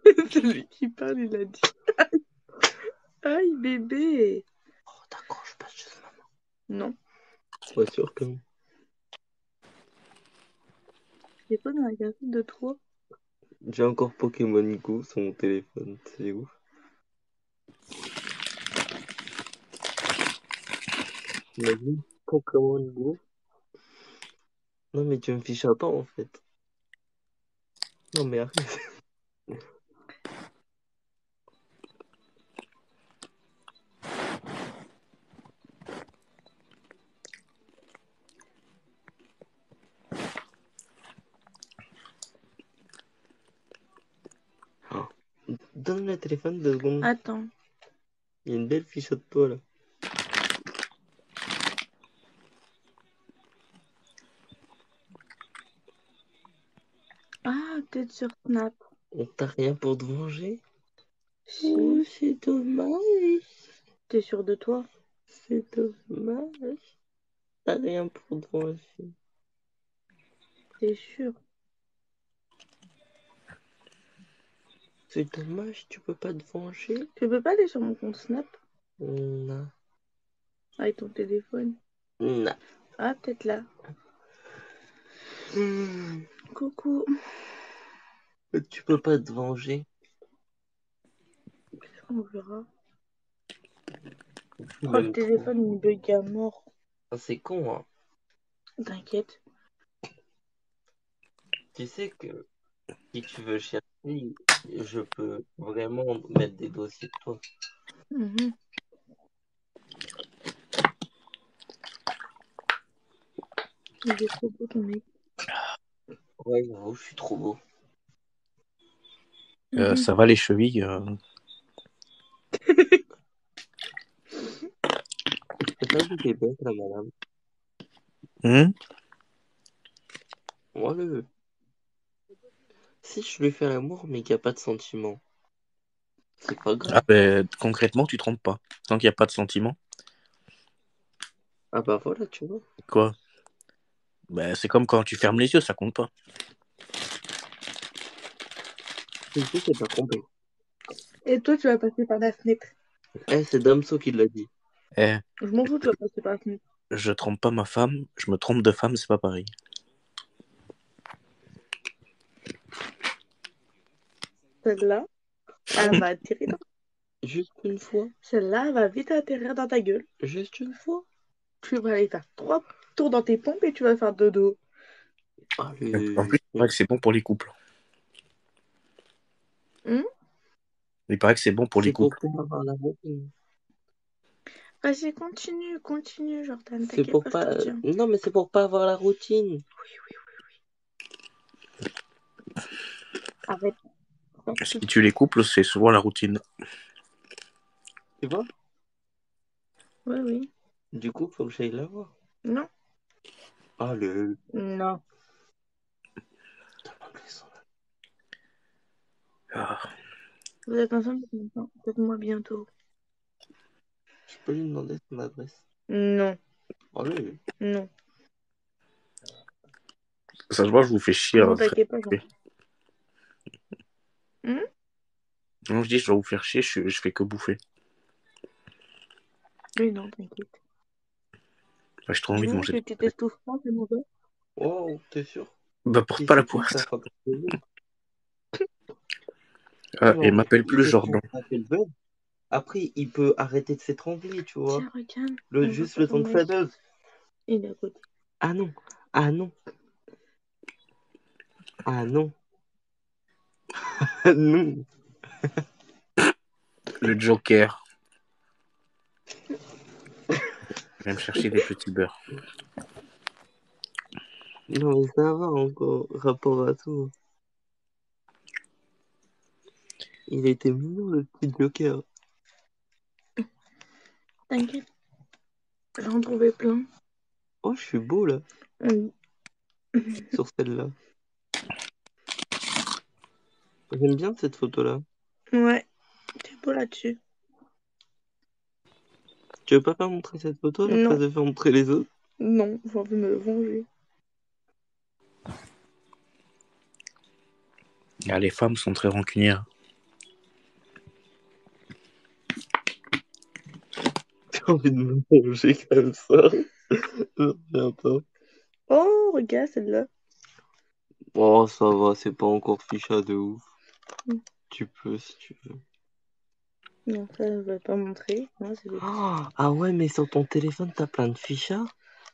C'est lui qui parle, il a dit. Aïe, bébé. Oh, d'accord, je passe chez maman. Non. Pas sûr que. C'est pas dans la gazette de toi. J'ai encore Pokémon Go sur mon téléphone, c'est ouf. Imagine Pokémon Go. Non, mais tu me fiches un temps en fait. Non, mais arrête. Oh. Donne le téléphone 2 secondes. Attends. Il y a une belle fiche de toi là. Ah, peut-être sur Snap. T'as rien pour te venger? Si. Oh, c'est dommage. T'es sûr de toi? C'est dommage. T'as rien pour te venger. T'es sûr? C'est dommage, tu peux pas te venger? Tu peux pas aller sur mon compte Snap Non. avec ton téléphone? Non. Ah, peut-être là. Coucou. Tu peux pas te venger. On verra. Je Oh, le m'aime trop. téléphone, il bug à mort. Ah, c'est con, hein. T'inquiète. Tu sais que si tu veux chercher, je peux vraiment mettre des dossiers de toi. Mhm. Il est trop beau ton mec. Ouais, j'avoue, je suis trop beau. Mhm. Ça va les chevilles C'est pas vu des bêtes, là, madame. Moi, si je lui fais l'amour, mais qu'il n'y a pas de sentiment, c'est pas grave. Ah ben, concrètement, tu trompes pas. Tant qu'il n'y a pas de sentiment. Ah bah voilà, tu vois. Quoi? Ben, c'est comme quand tu fermes les yeux, ça compte pas. Tu sais, c'est pas compris. Et toi, tu vas passer par la fenêtre. Eh, c'est Damso qui l'a dit. Eh, Je m'en fous, tu vas passer par la fenêtre. je trompe pas ma femme, je me trompe de femme, c'est pas pareil. Celle-là, elle va atterrir dans... Juste une fois. Celle-là, elle va vite atterrir dans ta gueule. Juste une fois. Tu vas aller faire 3 tours dans tes pompes et tu vas faire dodo. Allez. En plus, il paraît que c'est bon pour les couples. Hum Il paraît que c'est bon pour les C'est pour couples. pas avoir la routine. Vas-y, continue, Jordan. C'est T'inquiète pour pas, je pas. te retiens. Non, mais c'est pour pas avoir la routine. Arrête. Ce qui tue les couples, c'est souvent la routine. Tu vois? Oui. Du coup, faut que j'aille la voir. Non. Allez. Non. Ah. Vous êtes ensemble depuis longtemps? Faites-moi bientôt. Je peux lui demander son adresse. Non. Allez. Non. Ça se voit, je vous fais chier. Non, t'inquiète pas, Jordan. Non, je dis, je dois vous faire chier, je fais que bouffer. Oui, non, t'inquiète. J'ai trop envie de Non, manger. que tu t'étouffes pas, c'est mauvais. Oh, t'es sûr? Bah, porte Si pas la c'est tout, poisse. ça fera pas plaisir. Ah, et Genre, m'appelle plus il peut Jordan. prendre le buzz. Après, il peut arrêter de s'étrangler, tu vois. Tiens, regarde. Juste le temps que ça buzz. Il est à côté. Ah non. Ah non. Ah non. Ah non. Le Joker. Je vais me chercher des petits beurres. Non, mais ça va encore, rapport à tout. Il était mignon, le petit Joker. T'inquiète. J'en trouvais plein. Oh, je suis beau, là, Oui. sur celle-là. J'aime bien cette photo-là. Ouais. T'es beau là-dessus. Tu veux pas faire montrer cette photo à la Non. place de faire montrer les autres? Non, j'ai envie de me venger. Ah, les femmes sont très rancunières. J'ai envie de me manger comme ça. Je reviens pas. Oh, regarde celle-là. Oh, ça va, c'est pas encore ficha de ouf. Mm. Tu peux si tu veux. Non, ça, je vais pas montrer. Non, c'est Oh, ah ouais, mais sur ton téléphone, t'as plein de fichas?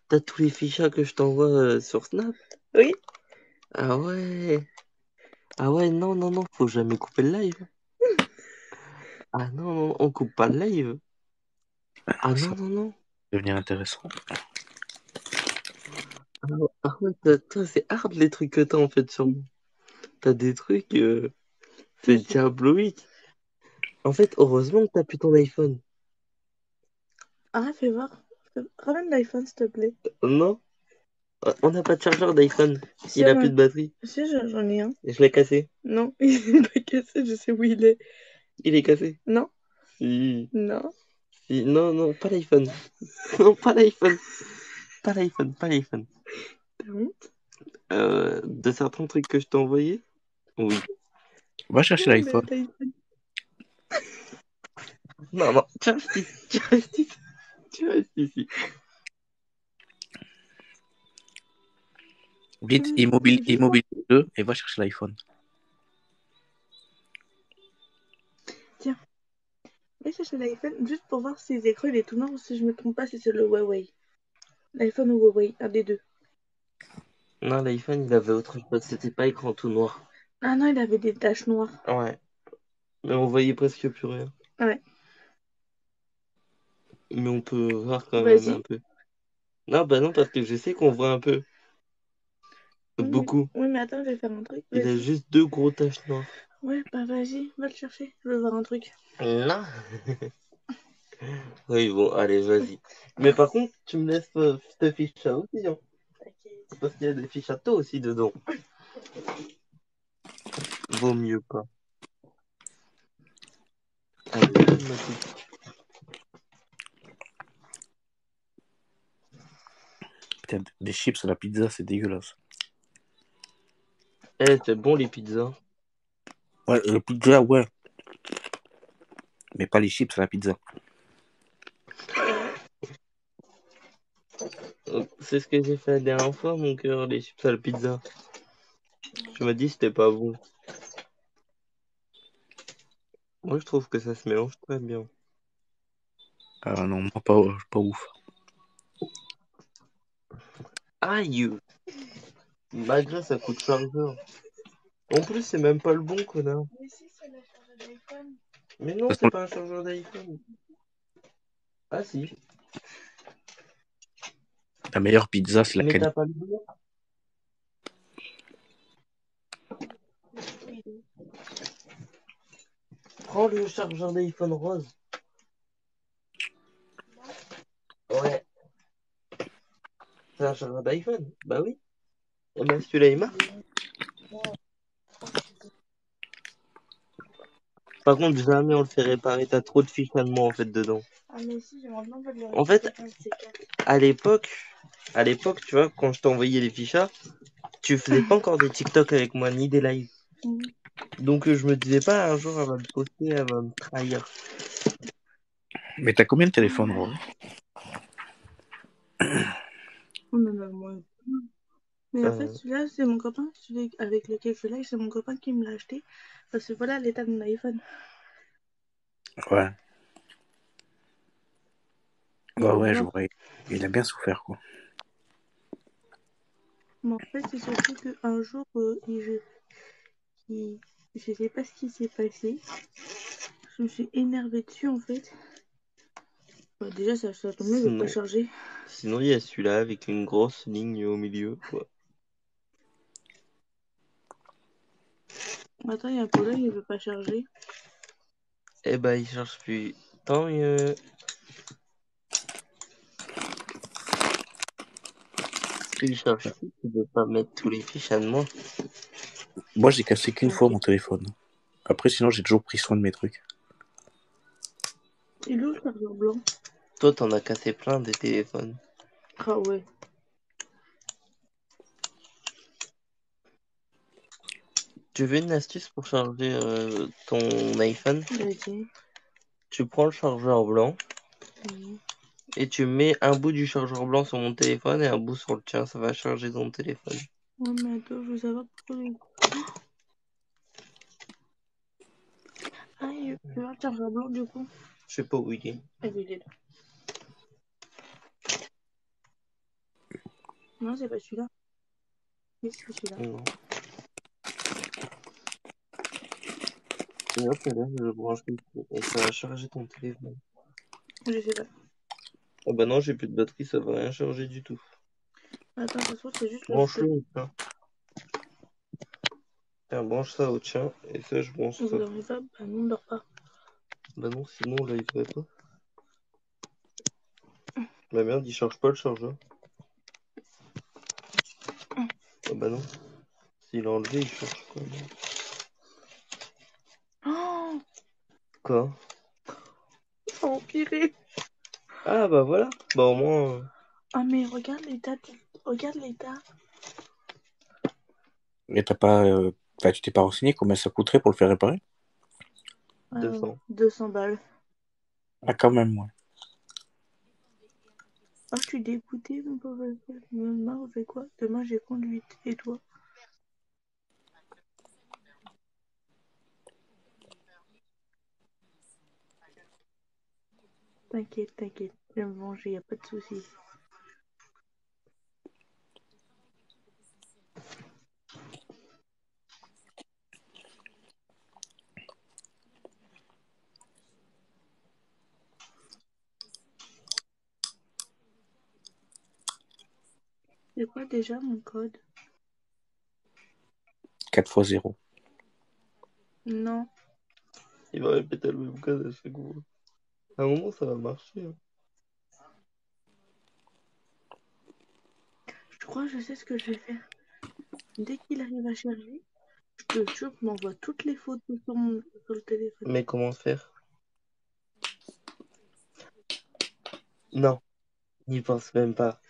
T'as tous les fichas que je t'envoie sur Snap? Oui. Ah ouais. Ah ouais, non, non, non, faut jamais couper le live. Ah non, non, on coupe pas le live. Ah non, Ça non, non. devient intéressant. Ah ouais, toi, c'est hard les trucs que t'as en fait sur moi. T'as des trucs, c'est diabloïque. En fait, heureusement que t'as plus ton iPhone. Ah, fais voir. Ramène l'iPhone, s'il te plaît. Non? On n'a pas de chargeur d'iPhone. Si, Il a plus de batterie. Si, j'en ai un. Et je l'ai cassé. Non, il est pas cassé, je sais où il est. Il est cassé. Non, Si. non. Si. Non, non, pas l'iPhone. Non, pas l'iPhone. Pas l'iPhone, pas l'iPhone. T'as honte? De certains trucs que je t'ai envoyés? Oui. Va chercher Non, l'iPhone. l'iPhone. Non, non, tu restes ici. Tu restes ici. Tu restes ici. Vite, Juste immobile 2 et va chercher l'iPhone. va chercher l'iPhone juste pour voir si les écrans il est tout noir ou si je me trompe pas si c'est le Huawei. L'iPhone ou Huawei, un des deux. Non, l'iPhone, il avait autre chose. C'était pas écran tout noir. Ah non, il avait des taches noires. Ouais. Mais on voyait presque plus rien. Ouais. Mais on peut voir quand même un Vas-y. peu. Non, bah non, parce que je sais qu'on voit un peu. Beaucoup. Oui, mais attends, je vais faire un truc. Il a Vas-y. juste 2 gros taches noires. Ouais, bah vas-y, va le chercher. Je veux voir un truc. Non. Oui, bon, allez, vas-y. Mais par contre, tu me laisses te fiche aussi, hein. Parce qu'il y a des fiches à toi aussi dedans. Vaut mieux pas. Allez, donne-moi tout. Putain, des chips à la pizza, c'est dégueulasse. Eh, c'est bon les pizzas. Ouais, la pizza, ouais. Mais pas les chips à la pizza. C'est ce que j'ai fait la dernière fois, mon cœur, les chips à la pizza. Tu m'as dit que c'était pas bon. Moi, je trouve que ça se mélange très bien. Ah non, moi pas ouf. Aïe! Malgré ça coûte chargeur. En plus, c'est même pas le bon, connard. Mais si, c'est le chargeur d'iPhone. Mais non, c'est pas un chargeur d'iPhone. Ah si. La meilleure pizza, c'est la Mais qualité. t'as pas le bon. Prends le chargeur d'iPhone rose. Ouais. C'est un chargeur d'iPhone. Bah oui. Et bah celui-là, il marche. Par contre, jamais on le fait réparer. T'as trop de fichonnement en fait dedans. Ah, mais si, j'aimerais bien le En fait, à l'époque, tu vois, quand je t'envoyais les fichas, tu faisais pas encore des TikTok avec moi, ni des lives. Donc je me disais pas, un jour, elle va me poster, elle va me trahir. Mais t'as combien de téléphones, Rose? Mais en fait, celui-là, c'est mon copain, celui avec lequel je live, c'est mon copain qui me l'a acheté. Parce que voilà l'état de mon iPhone. Ouais. Ouais, Bon, ouais, je bref. vois. Il a bien souffert, quoi. Mais en fait, c'est surtout qu'un jour, je sais pas ce qui s'est passé. Je me suis énervée dessus, en fait. Bah, déjà, ça tombe, il veut pas charger. Sinon, il y a celui-là avec une grosse ligne au milieu, quoi. Attends, il y a un problème, il veut pas charger. Eh bah, il charge plus. Tant mieux. Il charge plus, tu veux pas mettre tous les fiches à moi. Moi, j'ai cassé qu'une fois mon téléphone. Après, sinon, j'ai toujours pris soin de mes trucs. Il est où le chargeur blanc? Toi, t'en as cassé plein des téléphones. Ah ouais. Tu veux une astuce pour charger ton iPhone? Vas-y. Tu prends le chargeur blanc Oui. et tu mets un bout du chargeur blanc sur mon téléphone et un bout sur le tien. Ça va charger ton téléphone. Ouais, mais attends, je veux savoir pourquoi. Ah, il veut voir le chargeur blanc du coup. Je sais pas où il est. Ah, il est là. Non, c'est pas celui-là. Oui, c'est celui-là. Non. Et hop, là, je branche le truc et ça va charger ton téléphone. Je sais pas. Ah bah non, j'ai plus de batterie, ça va rien charger du tout. Attends, ça se trouve, c'est juste le Branche-le feu. au tien. Tiens, branche ça au tien et ça, je branche Vous ça. dormez pas? Bah non, on dort pas. Bah non, sinon là, il ferait pas. Bah merde, il charge pas le chargeur. bah non. S'il a enlevé, il change quoi. Oh, Quoi? ça a empiré. Ah bah voilà. Bah au moins. Ah, mais regarde l'état. Regarde l'état. Mais t'as pas. Enfin, tu t'es pas renseigné combien ça coûterait pour le faire réparer? 200. 200 balles. Ah, quand même, ouais. Oh, je suis dégoûtée, mon pauvre. Demain, on fait quoi? Demain, j'ai conduite. Et toi? T'inquiète, t'inquiète. Je vais me venger, y a pas de souci. C'est quoi déjà mon code? 4 x 0. Non. Il va répéter le même code à chaque fois. À un moment, ça va marcher. Hein. Je crois que je sais ce que je vais faire. Dès qu'il arrive à charger, je te jure, je m'envoie toutes les photos sur le téléphone. Mais comment faire? Non, n'y pense même pas.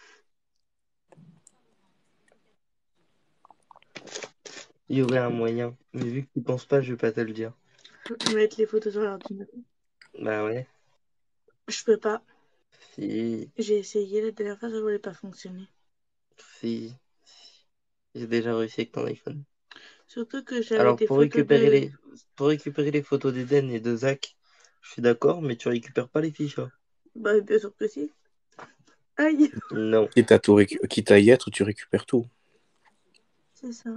Il y aurait un moyen. Mais vu que tu penses pas, je vais pas te le dire. Mettre les photos sur l'ordinateur. Bah ouais. Je peux pas. Si. J'ai essayé la dernière fois, ça voulait pas fonctionner. Si. J'ai déjà réussi avec ton iPhone. Surtout que j'avais Alors, des photos de... pour récupérer les photos d'Eden et de Zach, je suis d'accord, mais tu récupères pas les fichiers. Bah, bien sûr que si. Aïe, Non. Quitte à y être, tu récupères tout. c'est ça.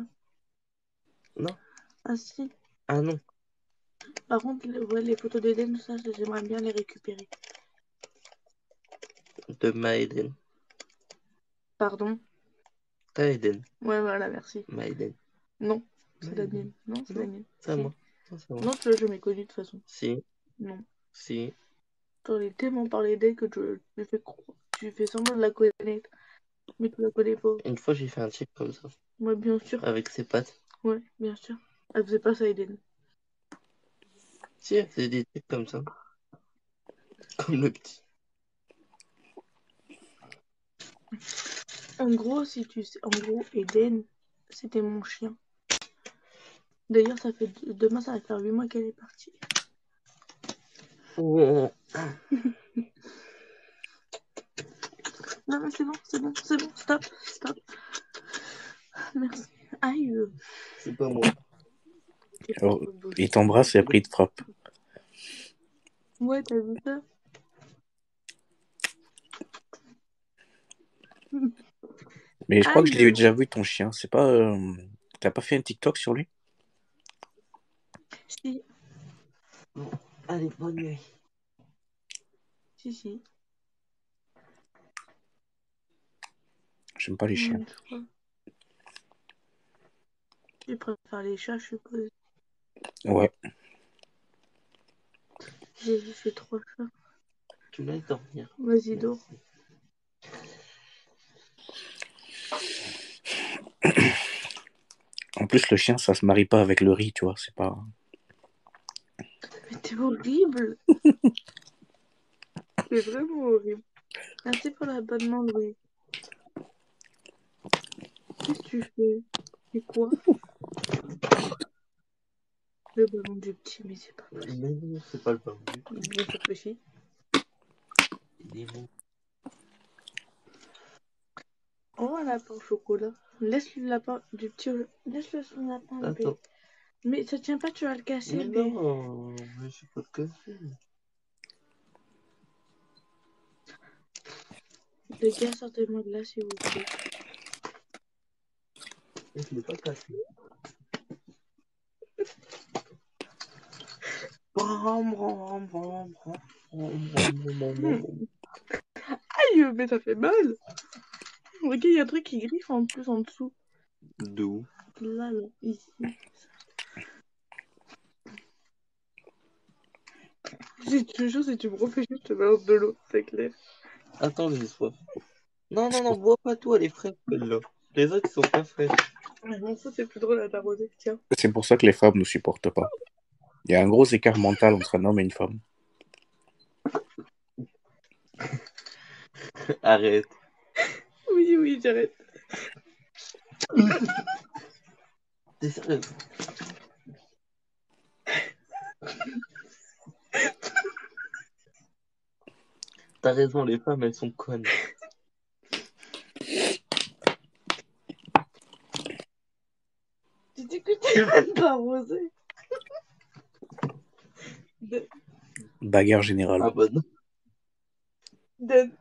Non. Ah si. Ah non. Par contre, ouais, les photos d'Eden, ça, j'aimerais bien les récupérer. De ma Eden. Pardon? Ta Eden. Ouais, voilà, merci. Ma Eden. Non, c'est Ma la Eden. mienne. Non, c'est la mienne. C'est à Si. moi. Non, c'est à moi. Non, tu l'as jamais connu de toute façon. Si. Non. Si. T'en as tellement parlé d'elle que tu fais semblant de la connaître. Mais tu la connais pas. Une fois, j'ai fait un chip comme ça. Ouais, bien sûr. Avec ses pattes. Ouais, bien sûr. Elle faisait pas ça, Eden. Si, elle faisait des trucs comme ça. Comme le petit. En gros, si tu sais, en gros, Eden, c'était mon chien. D'ailleurs, ça fait demain, ça va faire 8 mois qu'elle est partie. Oh. Non, mais c'est bon, stop, stop. Merci. Aïe. C'est pas moi. Alors, il t'embrasse et après il te frappe. Ouais, t'as vu ça? Mais je crois que je l'ai Aïe. déjà vu, ton chien. C'est pas. T'as pas fait un TikTok sur lui? Si, Bon. Allez, bonne nuit. si. J'aime pas les chiens. Je crois. Tu préfères les chats, je suppose. Ouais. J'ai fait 3 chats. Tu laisses dormir. Vas-y, dors. En plus, le chien, ça se marie pas avec le riz, tu vois. C'est pas. Mais t'es horrible. C'est vraiment horrible. Merci pour l'abonnement, Louis. Qu'est-ce que tu fais? C'est quoi? Le ballon du petit, mais c'est pas possible. Mais non, c'est pas le bambou. Bien sûr que si. Il est bon. Oh, un lapin au chocolat. Laisse le lapin du petit. Laisse-le son lapin, bébé. Attends. Mais ça tient pas, tu vas le casser, Mais bébé. non, je sais pas te casser. Les gars, sortez-moi de là, s'il vous plaît. Je l'ai pas cassé. Bram, bram, bram, bram, Aïe, mais ça fait mal. Regarde, il y a un truc qui griffe en plus en dessous. D'où? Là, ici. Si tu jures, si tu me refais juste, je te balance de l'eau, c'est clair. Attends, j'ai soif. Non, bois pas tout, elle est fraîche, celle-là. Les autres, ils sont pas fraîches. Ah, non, ça c'est plus drôle à t'arroser, tiens. C'est pour ça que les femmes ne supportent pas. Il y a un gros écart mental entre un homme et une femme. Arrête. Oui, oui, j'arrête. T'es sérieux? T'as raison, les femmes, elles sont connes. Tu dis que t'es même pas arrosé. Bagarre générale. Ah bah non. Donne.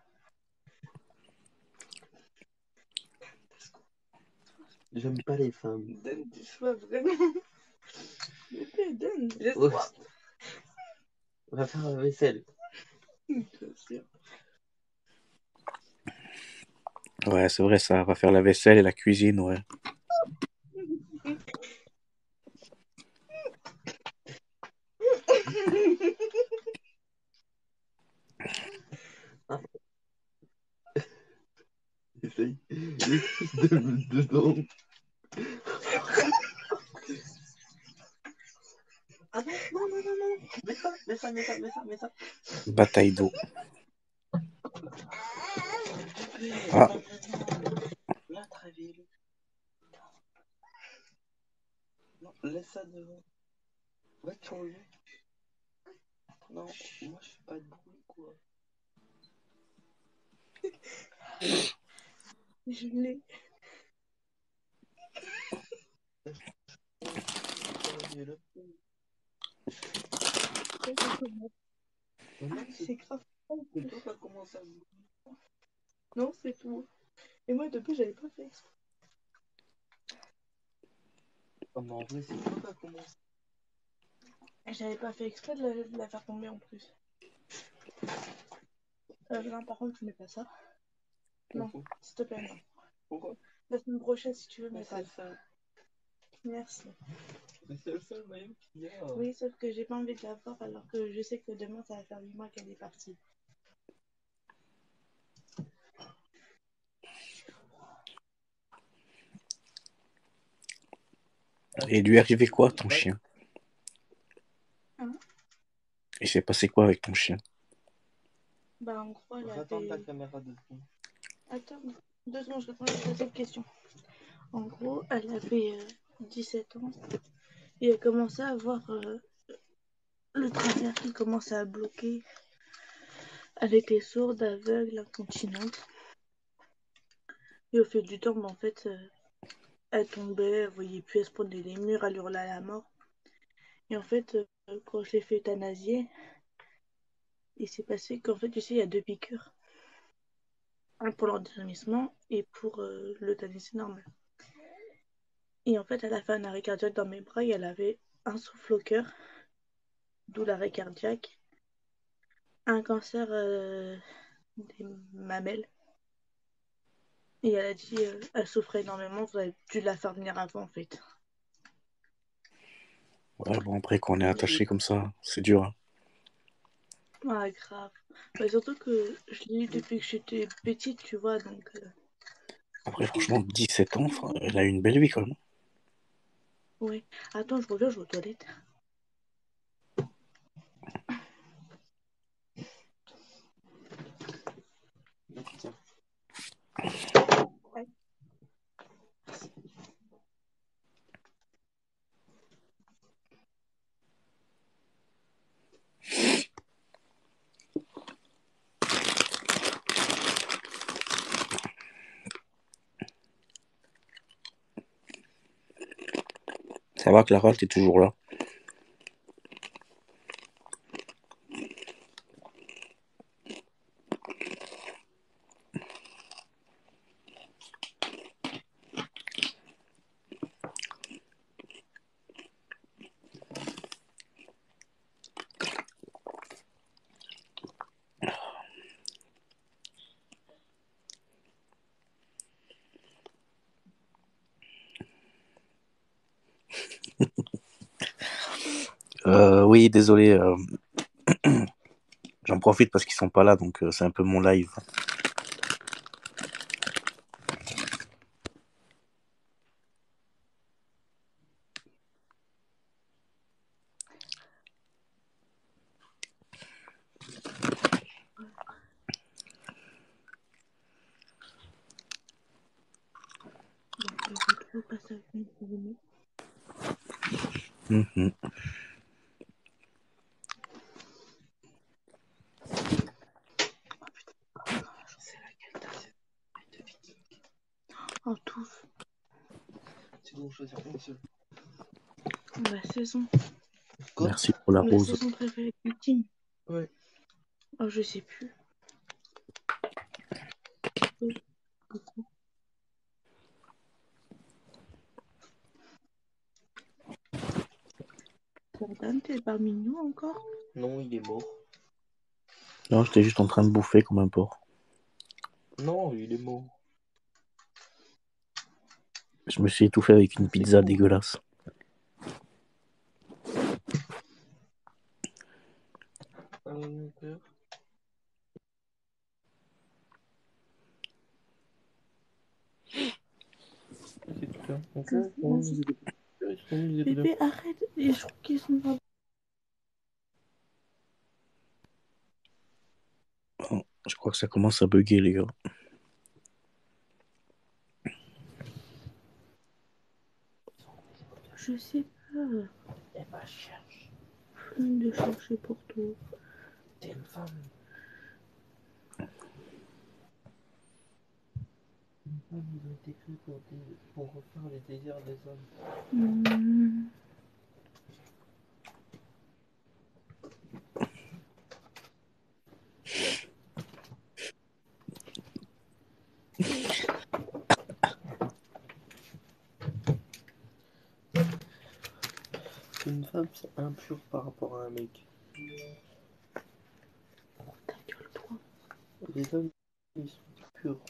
J'aime pas les femmes. Donne du choix, vraiment. Bébé, donne. Oh, Laisse-moi. on va faire la vaisselle. Bien sûr. Ouais, c'est vrai, ça va faire la vaisselle et la cuisine, ouais. Essaye. Essaye de mettre dedans. Ah non, non, non, non, non. Mets ça, mets ça, mets ça, mets ça, mets ça. Bataille d'eau. Ah, Là, travaille-le. Non, laisse ça devant. Va te changer. Non, moi je fais pas de bruit, quoi. Je l'ai. Travaille-le. Maman, C'est grave. c'est toi qui as commencé à bouger. Non, c'est tout. Et moi, depuis, j'avais pas fait exprès. Oh, mais en vrai, c'est toi qui as commencé. J'avais pas fait exprès de la faire tomber en plus. Là, par contre, tu mets pas ça. Non, Pourquoi? s'il te plaît, non. Pourquoi? La semaine prochaine, si tu veux, Mais mais pas. c'est ça. Merci. Mais c'est le seul maillot qu'il y a. Oui, sauf que j'ai pas envie de la voir alors que je sais que demain, ça va faire 8 mois qu'elle est partie. et lui est arrivé quoi, ton chien? Hein? Il s'est passé quoi avec ton chien? Bah, en gros, elle Attends ta avait. caméra de fond. Attends, 2 secondes, je réponds à cette question. En gros, elle avait 17 ans et elle commençait à avoir le travers qui commençait à bloquer avec les sourdes, aveugles, incontinentes. Et au fil du temps, bah, en fait, elle tombait, elle voyait plus, elle se prenait des murs, elle hurlait à la mort. Et en fait, quand je l'ai fait euthanasier, il s'est passé qu'en fait, tu sais, il y a 2 piqûres. Un pour l'endormissement et pour l'euthanasie normale. Et en fait, elle a fait un arrêt cardiaque dans mes bras et elle avait un souffle au cœur, d'où l'arrêt cardiaque, un cancer des mamelles. Et elle a dit, elle souffrait énormément, vous avez dû la faire venir avant en fait. Ouais, bon, après, quand on est attaché comme ça, c'est dur, hein. Ah, grave. Bah, surtout que je l'ai eu depuis que j'étais petite, tu vois, donc. Après, franchement, 17 ans, elle a eu une belle vie quand même. Ouais. Attends, je reviens, je vais aux toilettes. Tiens. Ouais. Ça va, Clara, t'es toujours là? Oui, désolé, j'en profite parce qu'ils sont pas là, donc c'est un peu mon live. ça vient de revenir. Mhm. C'est laquelle t'as cette de viking? Oh, tous. C'est bon, choisir une seule. La saison. Quoi? Merci pour la La rose. saison préférée de Viking. Ouais. Oh, je sais plus. Beaucoup. Jordan, t'es parmi nous encore? Non, il est mort. Non, j'étais juste en train de bouffer comme un porc. Non, il est mort. Je me suis étouffé avec une C'est pizza cool. dégueulasse. Mon père. C'est tout ça. Bébé, arrête. Et je crois qu'ils sont pas. Oh, je crois que ça commence à bugger, les gars. Je sais pas. Eh ben, cherche. Flemme de chercher pour tout. T'es une femme. Une femme, ils ont été créés pour refaire les désirs des hommes. Une femme, c'est impur par rapport à un mec. Ta gueule, toi. Les hommes, ils sont purs.